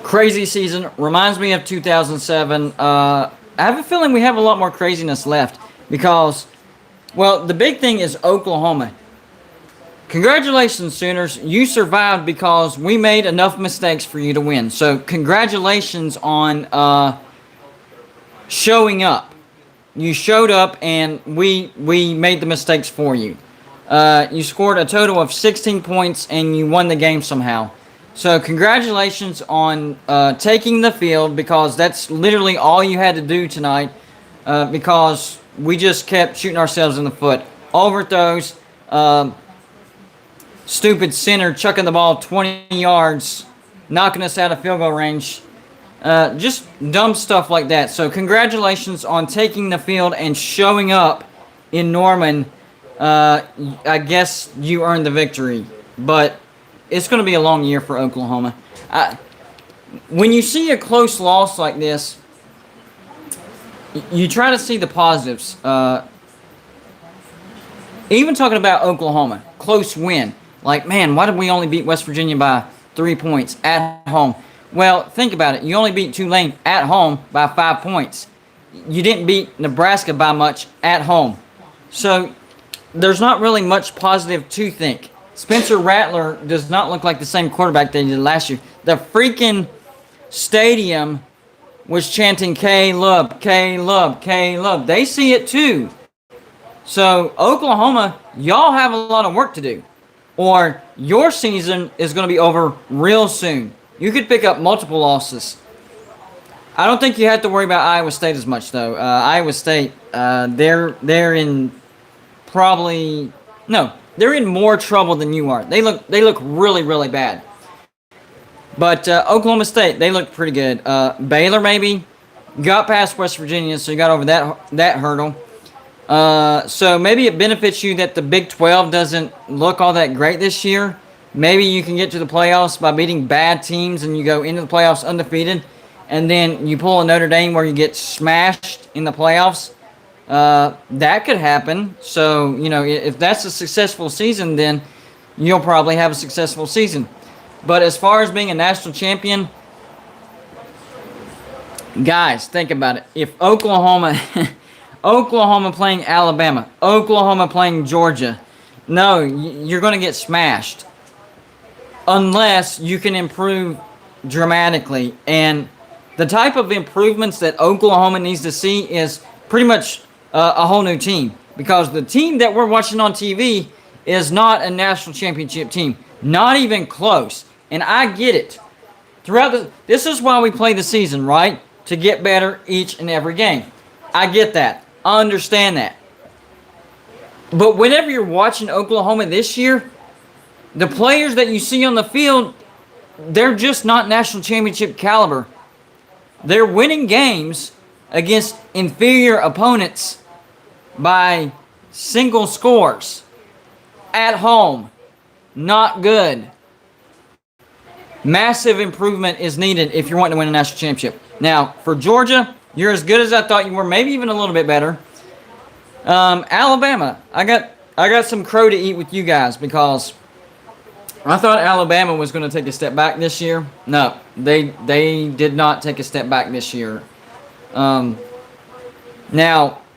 crazy season. Reminds me of 2007. I have a feeling we have a lot more craziness left because, well, the big thing is Oklahoma. Congratulations, Sooners. You survived because we made enough mistakes for you to win. So congratulations on showing up. You showed up, and we made the mistakes for you. You scored a total of 16 points, and you won the game somehow. So congratulations on taking the field, because that's literally all you had to do tonight, because we just kept shooting ourselves in the foot. Overthrows, stupid center chucking the ball 20 yards, knocking us out of field goal range. Just dumb stuff like that. So congratulations on taking the field and showing up in Norman. I guess you earned the victory, but it's going to be a long year for Oklahoma. When you see a close loss like this, you try to see the positives. Even talking about Oklahoma, close win. Like, man, why did we only beat West Virginia by 3 points at home? Well, think about it. You only beat Tulane at home by 5 points. You didn't beat Nebraska by much at home. So there's not really much positive to think. Spencer Rattler does not look like the same quarterback that he did last year. The freaking stadium was chanting Caleb, Caleb, Caleb. They see it too. So Oklahoma, y'all have a lot of work to do, or your season is going to be over real soon. You could pick up multiple losses. I don't think you have to worry about Iowa State as much, though. Iowa State, they're in probably no. They're in more trouble than you are. They look really, really bad. But Oklahoma State, they look pretty good. Baylor maybe got past West Virginia, so you got over that hurdle. So maybe it benefits you that the Big 12 doesn't look all that great this year. Maybe you can get to the playoffs by beating bad teams, and you go into the playoffs undefeated, and then you pull a Notre Dame where you get smashed in the playoffs. That could happen. So, if that's a successful season, then you'll probably have a successful season. But as far as being a national champion, guys, think about it. If Oklahoma playing Alabama, Oklahoma playing Georgia, no, you're going to get smashed unless you can improve dramatically. And the type of improvements that Oklahoma needs to see is pretty much a whole new team, because the team that we're watching on TV is not a national championship team, not even close. And I get it. This is why we play the season, right? To get better each and every game. I get that. I understand that. But whenever you're watching Oklahoma this year, the players that you see on the field, they're just not national championship caliber. They're winning games against inferior opponents by single scores at home. Not good. Massive improvement is needed if you're wanting to win a national championship. Now, for Georgia, you're as good as I thought you were, maybe even a little bit better. Alabama, I got some crow to eat with you guys, because I thought Alabama was going to take a step back this year. No, they did not take a step back this year. Now,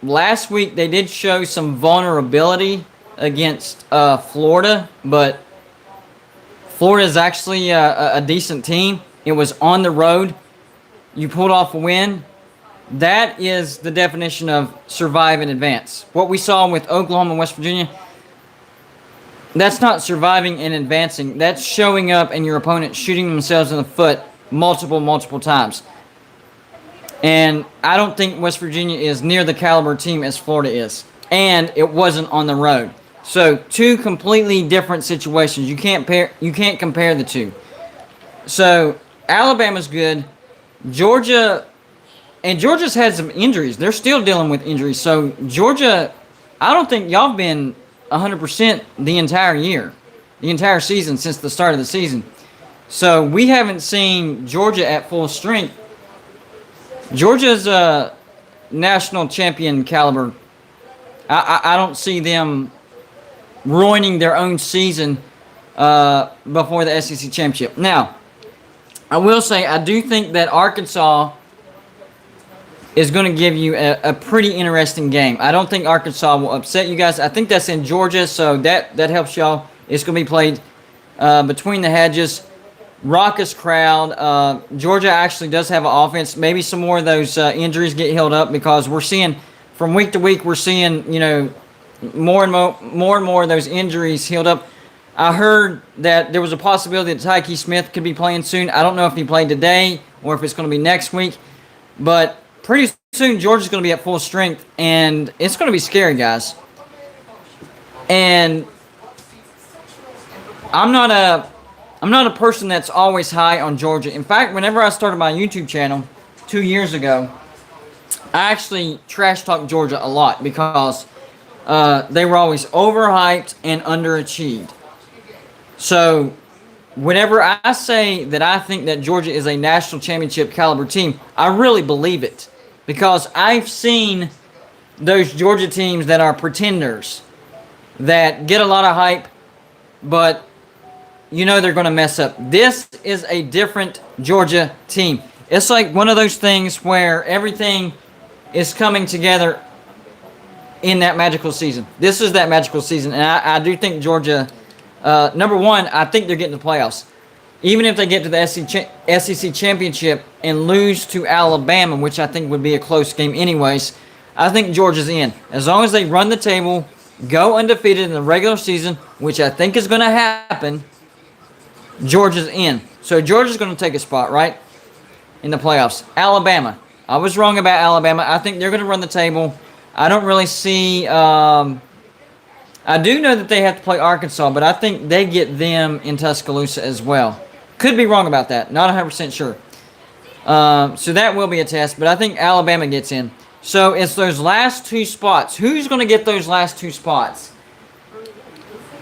last week they did show some vulnerability against Florida, but Florida is actually a decent team. It was on the road. You pulled off a win. That is the definition of survive and advance. What we saw with Oklahoma and West Virginia, that's not surviving and advancing. That's showing up and your opponent shooting themselves in the foot multiple times. And I don't think West Virginia is near the caliber team as Florida is. And it wasn't on the road. So, two completely different situations. You can't compare the two. So, Alabama's good. Georgia's had some injuries. They're still dealing with injuries. So, Georgia, I don't think y'all have been 100% the entire year. The entire season since the start of the season. So, we haven't seen Georgia at full strength. Georgia's a national champion caliber. I don't see them ruining their own season before the SEC championship. Now, I will say I do think that Arkansas is going to give you a pretty interesting game. I don't think Arkansas will upset you guys. I think that's in Georgia, so that helps y'all. It's going to be played between the hedges. Raucous crowd. Georgia actually does have an offense. Maybe some more of those injuries get healed up, because we're seeing from week to week, we're seeing more and more of those injuries healed up. I heard that there was a possibility that Tyke Smith could be playing soon. I don't know if he played today or if it's going to be next week. But pretty soon, Georgia's going to be at full strength, and it's going to be scary, guys. And I'm not a person that's always high on Georgia. In fact, whenever I started my YouTube channel 2 years ago, I actually trash talked Georgia a lot because they were always overhyped and underachieved. So whenever I say that I think that Georgia is a national championship caliber team, I really believe it because I've seen those Georgia teams that are pretenders that get a lot of hype, but you know they're going to mess up. This is a different Georgia team. It's like one of those things where everything is coming together in that magical season. This is that magical season, and I do think Georgia, number one, I think they're getting to the playoffs. Even if they get to the SEC championship and lose to Alabama, which I think would be a close game anyways, I think Georgia's in. As long as they run the table, go undefeated in the regular season, which I think is going to happen, Georgia's in. So Georgia's going to take a spot, right, in the playoffs. Alabama. I was wrong about Alabama. I think they're going to run the table. I don't really see... I do know that they have to play Arkansas, but I think they get them in Tuscaloosa as well. Could be wrong about that. Not 100% sure. So that will be a test, but I think Alabama gets in. So it's those last two spots. Who's going to get those last two spots?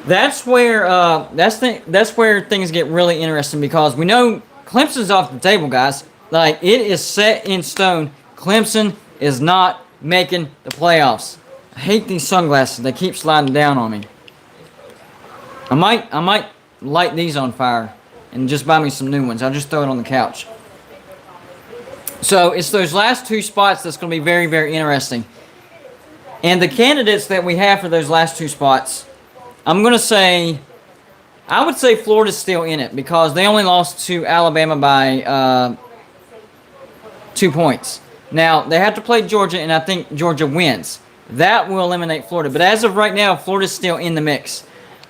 That's where that's where things get really interesting because we know Clemson's off the table, guys. Like, it is set in stone. Clemson is not making the playoffs. I hate these sunglasses. They keep sliding down on me. I might light these on fire and just buy me some new ones. I'll just throw it on the couch. So it's those last two spots that's going to be very, very interesting. And the candidates that we have for those last two spots, I would say Florida's still in it because they only lost to Alabama by 2 points. Now, they have to play Georgia, and I think Georgia wins. That will eliminate Florida. But as of right now, Florida's still in the mix.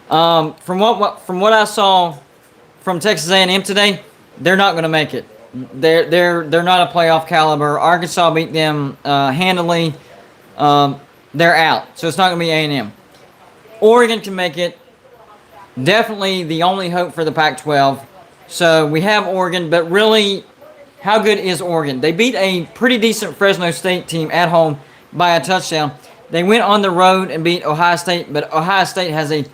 From what I saw from Texas A&M today, they're not going to make it. They're not a playoff caliber. Arkansas beat them handily. They're out, so it's not going to be A&M. Oregon can make it. Definitely the only hope for the Pac-12. So we have Oregon, but really, how good is Oregon? They beat a pretty decent Fresno State team at home by a touchdown. They went on the road and beat Ohio State, but Ohio State has a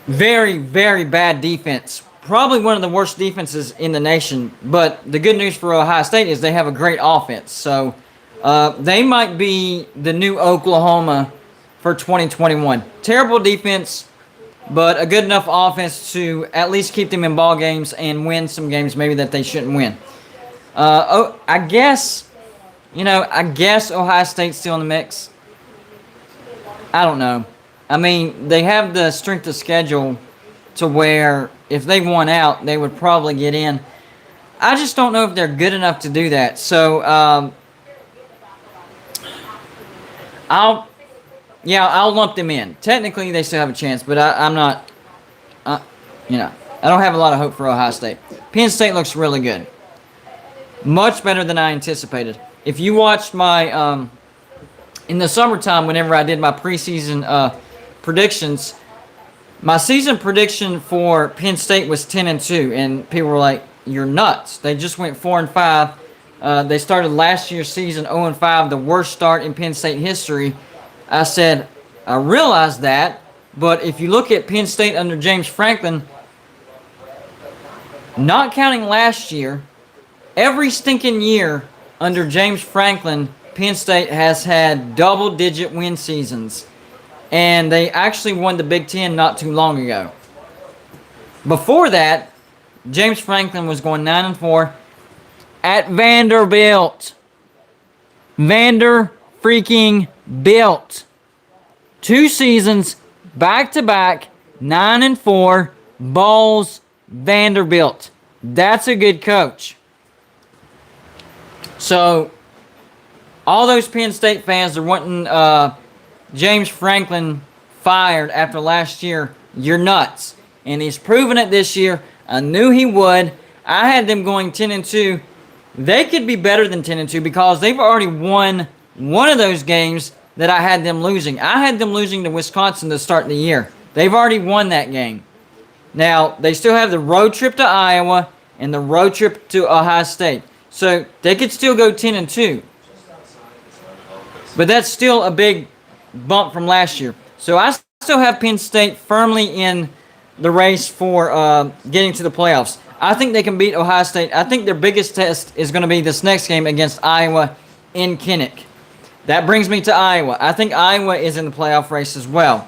very, very bad defense. Probably one of the worst defenses in the nation. But the good news for Ohio State is they have a great offense. So they might be the new Oklahoma for 2021. Terrible defense, but a good enough offense to at least keep them in ball games and win some games maybe that they shouldn't win. I guess Ohio State's still in the mix. I don't know. I mean, they have the strength of schedule to where if they won out, they would probably get in. I just don't know if they're good enough to do that. So, I'll lump them in. Technically, they still have a chance, but I'm not, I don't have a lot of hope for Ohio State. Penn State looks really good. Much better than I anticipated. If you watched my, in the summertime, whenever I did my preseason predictions, my season prediction for Penn State was 10-2, and people were like, "You're nuts." They just went 4-5. They started last year's season 0-5, the worst start in Penn State history. I said, I realized that, but if you look at Penn State under James Franklin, not counting last year, every stinking year under James Franklin, Penn State has had double-digit win seasons. And they actually won the Big Ten not too long ago. Before that, James Franklin was going 9-4 at Vanderbilt. Vander-freaking-Bilt. 2 seasons, back-to-back, 9-4, Bowls, Vanderbilt. That's a good coach. So, all those Penn State fans are wanting James Franklin fired after last year, you're nuts. And he's proven it this year. I knew he would. I had them going 10-2. They could be better than 10-2 because they've already won one of those games that I had them losing. I had them losing to Wisconsin to start the year. They've already won that game. Now, they still have the road trip to Iowa and the road trip to Ohio State. So, they could still go 10-2. But that's still a big bump from last year. So, I still have Penn State firmly in the race for getting to the playoffs. I think they can beat Ohio State. I think their biggest test is going to be this next game against Iowa in Kinnick. That brings me to Iowa. I think Iowa is in the playoff race as well.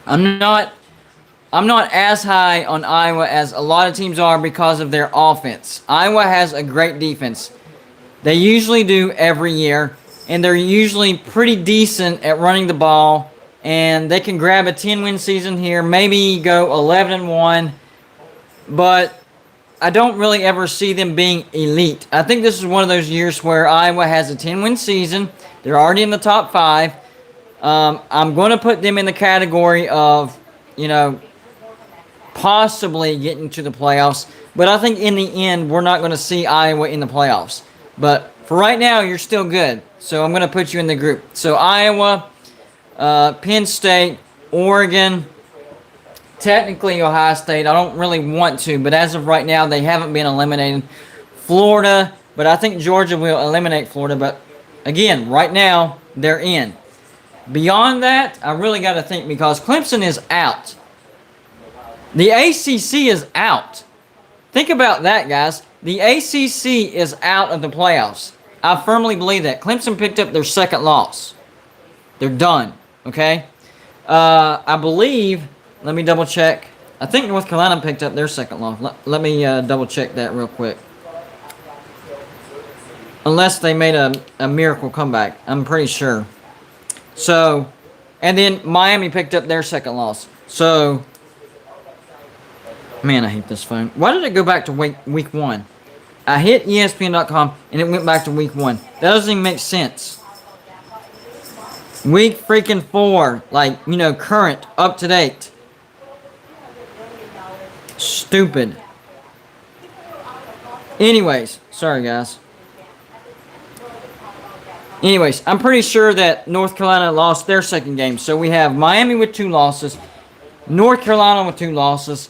I'm not as high on Iowa as a lot of teams are because of their offense. Iowa has a great defense. They usually do every year, and they're usually pretty decent at running the ball, and they can grab a 10-win season here, maybe go 11-1, but I don't really ever see them being elite. I think this is one of those years where Iowa has a 10-win season. They're already in the top 5. I'm going to put them in the category of, possibly getting to the playoffs. But I think in the end, we're not going to see Iowa in the playoffs. But for right now, you're still good. So I'm going to put you in the group. So Iowa, Penn State, Oregon, technically Ohio State. I don't really want to, but as of right now, they haven't been eliminated. Florida, but I think Georgia will eliminate Florida. But again, right now, they're in. Beyond that, I really got to think because Clemson is out. The ACC is out. Think about that, guys. The ACC is out of the playoffs. I firmly believe that. Clemson picked up their second loss. They're done, okay? I believe, let me double check. I think North Carolina picked up their second loss. Let me double check that real quick. Unless they made a miracle comeback. I'm pretty sure. So, and then Miami picked up their second loss. So, man, I hate this phone. Why did it go back to week 1? I hit ESPN.com and it went back to week 1. That doesn't even make sense. Week freaking 4. Like, current, up to date. Stupid. Anyways, sorry guys. Anyways, I'm pretty sure that North Carolina lost their second game. So we have Miami with 2 losses, North Carolina with 2 losses,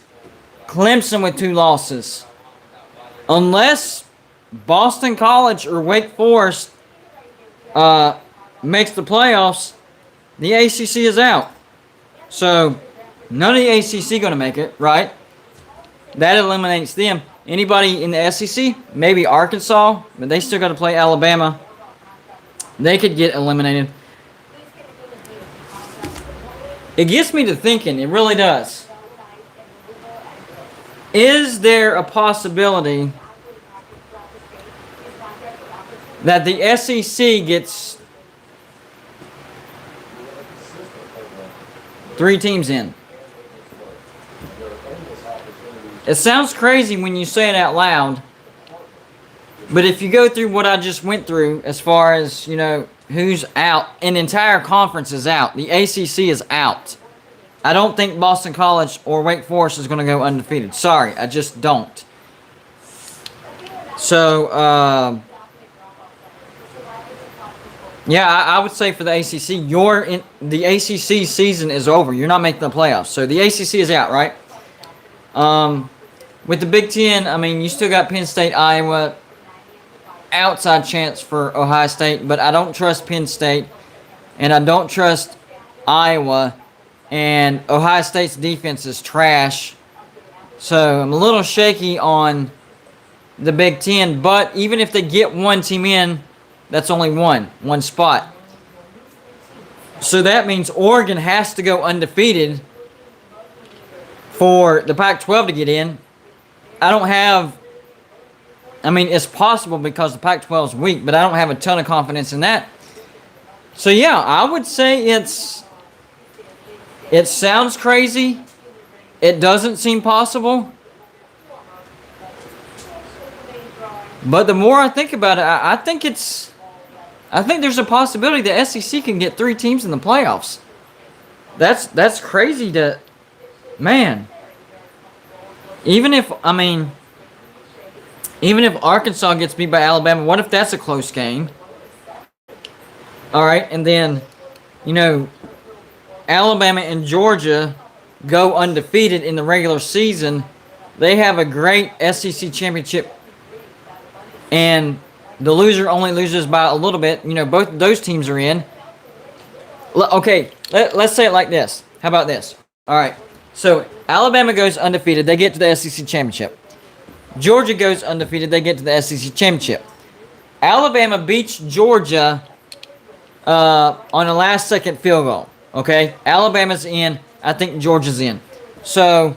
Clemson with 2 losses. Unless Boston College or Wake Forest makes the playoffs, the ACC is out. So none of the ACC going to make it, right? That eliminates them. Anybody in the SEC? Maybe Arkansas, but they still got to play Alabama. They could get eliminated. It gets me to thinking, it really does. Is there a possibility that the SEC gets 3 teams in? It sounds crazy when you say it out loud. But if you go through what I just went through, as far as, who's out, an entire conference is out. The ACC is out. I don't think Boston College or Wake Forest is going to go undefeated. Sorry, I just don't. So, yeah, I would say for the ACC, the ACC season is over. You're not making the playoffs. So the ACC is out, right? With the Big Ten, you still got Penn State, Iowa, outside chance for Ohio State, but I don't trust Penn State, and I don't trust Iowa, and Ohio State's defense is trash. So I'm a little shaky on the Big Ten, but even if they get 1 team in, that's only one spot. So that means Oregon has to go undefeated for the Pac-12 to get in. It's possible because the Pac-12 is weak, but I don't have a ton of confidence in that. So, yeah, I would say it sounds crazy. It doesn't seem possible. But the more I think about it, I think there's a possibility the SEC can get 3 teams in the playoffs. That's crazy to, man. Even if I mean, even if Arkansas gets beat by Alabama, what if that's a close game? All right, and then, you know, Alabama and Georgia go undefeated in the regular season. They have a great SEC championship, and the loser only loses by a little bit. You know, both of those teams are in. Okay, let's say it like this. How about this? All right, so Alabama goes undefeated. They get to the SEC championship. Georgia goes undefeated. They get to the SEC championship. Alabama beats Georgia on a last-second field goal. Okay, Alabama's in. I think Georgia's in. So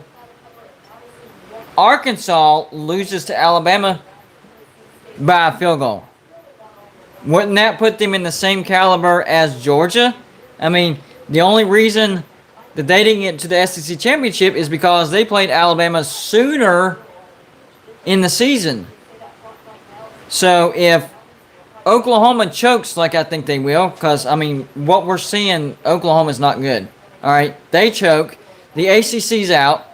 Arkansas loses to Alabama by a field goal. Wouldn't that put them in the same caliber as Georgia? I mean, the only reason that they didn't get to the SEC championship is because they played Alabama sooner in the season. So if Oklahoma chokes like I think they will, because, I mean, what we're seeing, Oklahoma's not good. All right, they choke. The ACC's out.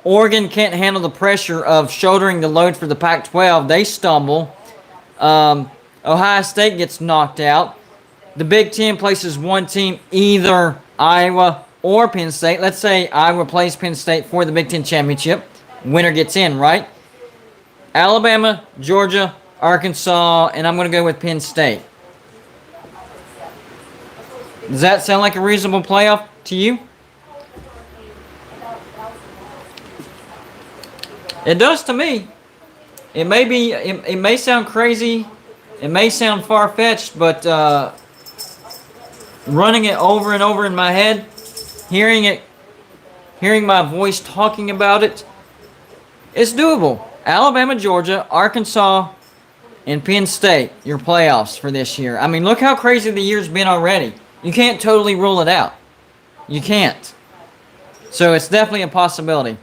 Oregon can't handle the pressure of shouldering the load for the Pac-12. They stumble. Ohio State gets knocked out. The Big Ten places one team, either Iowa or Penn State. Let's say Iowa plays Penn State for the Big Ten championship. Winner gets in, right? Alabama, Georgia, Arkansas, and I'm going to go with Penn State. Does that sound like a reasonable playoff to you? It does to me. It may be. It may sound crazy. It may sound far-fetched, but running it over and over in my head, hearing my voice talking about it, it's doable. Alabama, Georgia, Arkansas, and Penn State, your playoffs for this year. I mean, look how crazy the year's been already. You can't totally rule it out. You can't. So it's definitely a possibility.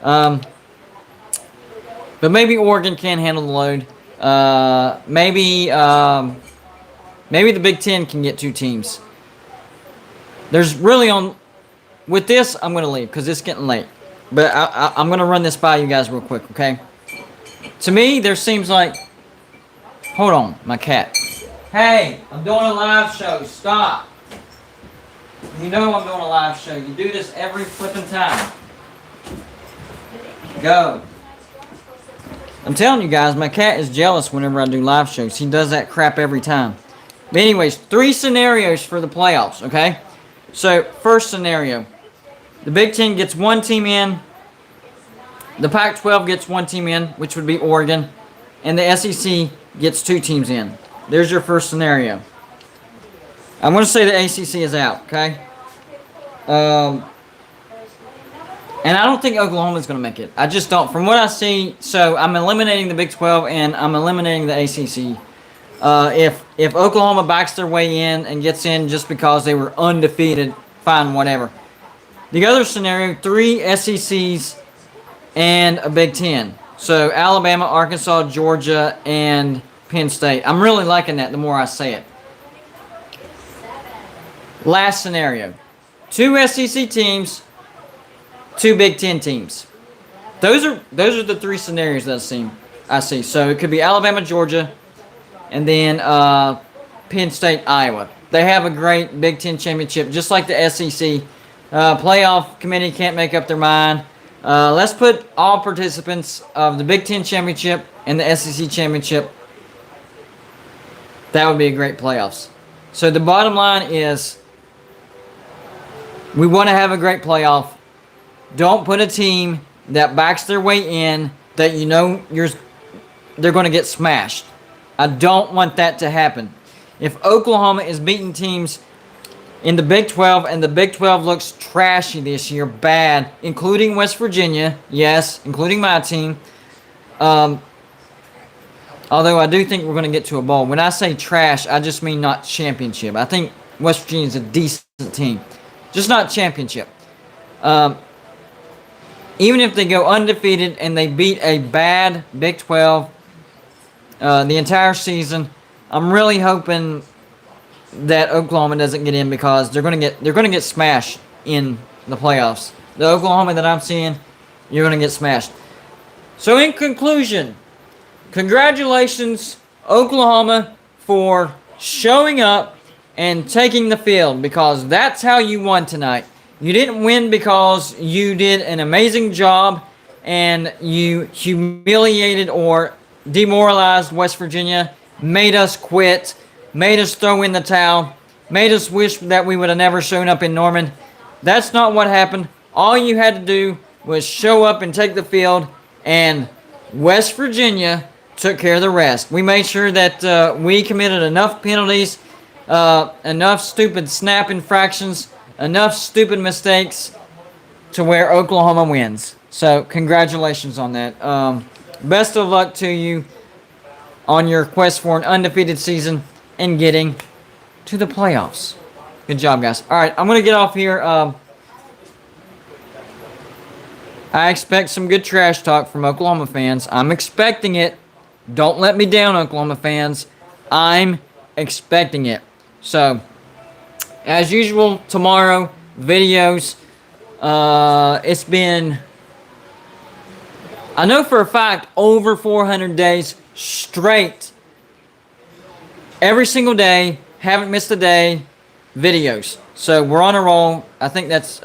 But maybe Oregon can handle the load. Maybe the Big Ten can get two teams. There's really with this, I'm going to leave because it's getting late. But I'm going to run this by you guys real quick, okay? To me, there seems like... Hold on, my cat. Hey, I'm doing a live show. Stop. You know I'm doing a live show. You do this every flipping time. Go. I'm telling you guys, my cat is jealous whenever I do live shows. He does that crap every time. But anyways, 3 scenarios for the playoffs, okay? So, first scenario. The Big Ten gets one team in. The Pac-12 gets one team in, which would be Oregon. And the SEC gets 2 teams in. There's your first scenario. I'm going to say the ACC is out, okay? And I don't think Oklahoma's going to make it. I just don't. From what I see, so I'm eliminating the Big 12 and I'm eliminating the ACC. If Oklahoma backs their way in and gets in just because they were undefeated, fine, whatever. The other scenario, 3 SECs and a Big 10. So Alabama, Arkansas, Georgia, and Penn State. I'm really liking that the more I say it. Last scenario. 2 SEC teams, 2 Big Ten teams. Those are the 3 scenarios that I see. So it could be Alabama, Georgia, and then Penn State, Iowa. They have a great Big Ten championship, just like the SEC. Playoff committee can't make up their mind. Let's put all participants of the Big Ten championship and the SEC championship. That would be a great playoffs. So the bottom line is, we want to have a great playoff. Don't put a team that backs their way in that you know they're going to get smashed. I don't want that to happen. If Oklahoma is beating teams in the Big 12 and the Big 12 looks trashy this year, bad, including West Virginia, yes, including my team. Although I do think we're going to get to a bowl. When I say trash, I just mean not championship. I think West Virginia is a decent team, just not championship. Even if they go undefeated and they beat a bad Big 12 the entire season, I'm really hoping that Oklahoma doesn't get in because they're going to get smashed in the playoffs. The Oklahoma that I'm seeing, you're going to get smashed. So in conclusion, congratulations, Oklahoma, for showing up and taking the field, because that's how you won tonight. You didn't win because you did an amazing job and you humiliated or demoralized West Virginia, made us quit, made us throw in the towel, made us wish that we would have never shown up in Norman. That's not what happened. All you had to do was show up and take the field, and West Virginia took care of the rest. We made sure that we committed enough penalties, enough stupid snap infractions, enough stupid mistakes to where Oklahoma wins. So congratulations on that. Best of luck to you on your quest for an undefeated season and getting to the playoffs. Good job, guys. All right, I'm going to get off here. I expect some good trash talk from Oklahoma fans. I'm expecting it. Don't let me down, Oklahoma fans. I'm expecting it. So, as usual, tomorrow, videos. It's been, I know for a fact, over 400 days straight. Every single day, haven't missed a day, videos. So, we're on a roll. I think that's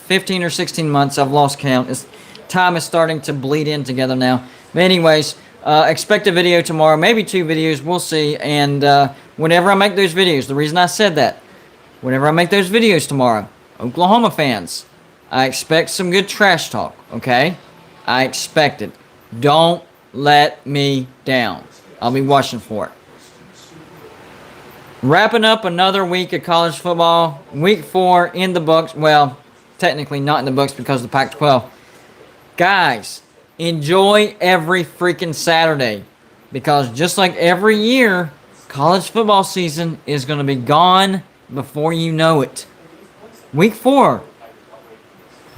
15 or 16 months. I've lost count. Time is starting to bleed in together now. But anyways, expect a video tomorrow, maybe 2 videos, we'll see. And whenever I make those videos, the reason I said that, whenever I make those videos tomorrow, Oklahoma fans, I expect some good trash talk, okay? I expect it. Don't let me down. I'll be watching for it. Wrapping up another week of college football. Week 4 in the books. Well, technically not in the books because of the Pac-12. Guys, enjoy every freaking Saturday, because just like every year, college football season is going to be gone before you know it. Week 4.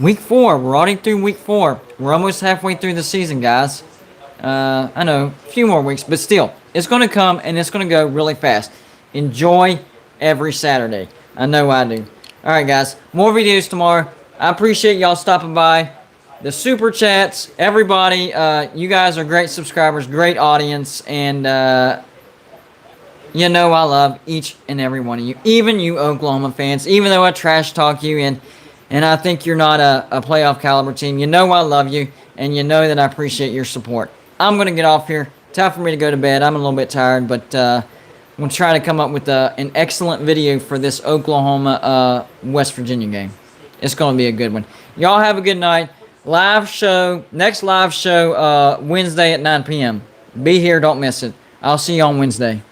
Week 4. We're already through week 4. We're almost halfway through the season, guys. I know, a few more weeks, but still, it's going to come and it's going to go really fast. Enjoy every Saturday. I know I do. All right, guys. More videos tomorrow. I appreciate y'all stopping by. The super chats, everybody. You guys are great subscribers, great audience, and you know I love each and every one of you. Even you Oklahoma fans. Even though I trash talk you and I think you're not a playoff caliber team, you know I love you, and you know that I appreciate your support. I'm going to get off here. Time for me to go to bed. I'm a little bit tired, but I'm going to try to come up with an excellent video for this Oklahoma-West Virginia game. It's going to be a good one. Y'all have a good night. Next live show, Wednesday at 9 p.m. Be here. Don't miss it. I'll see you on Wednesday.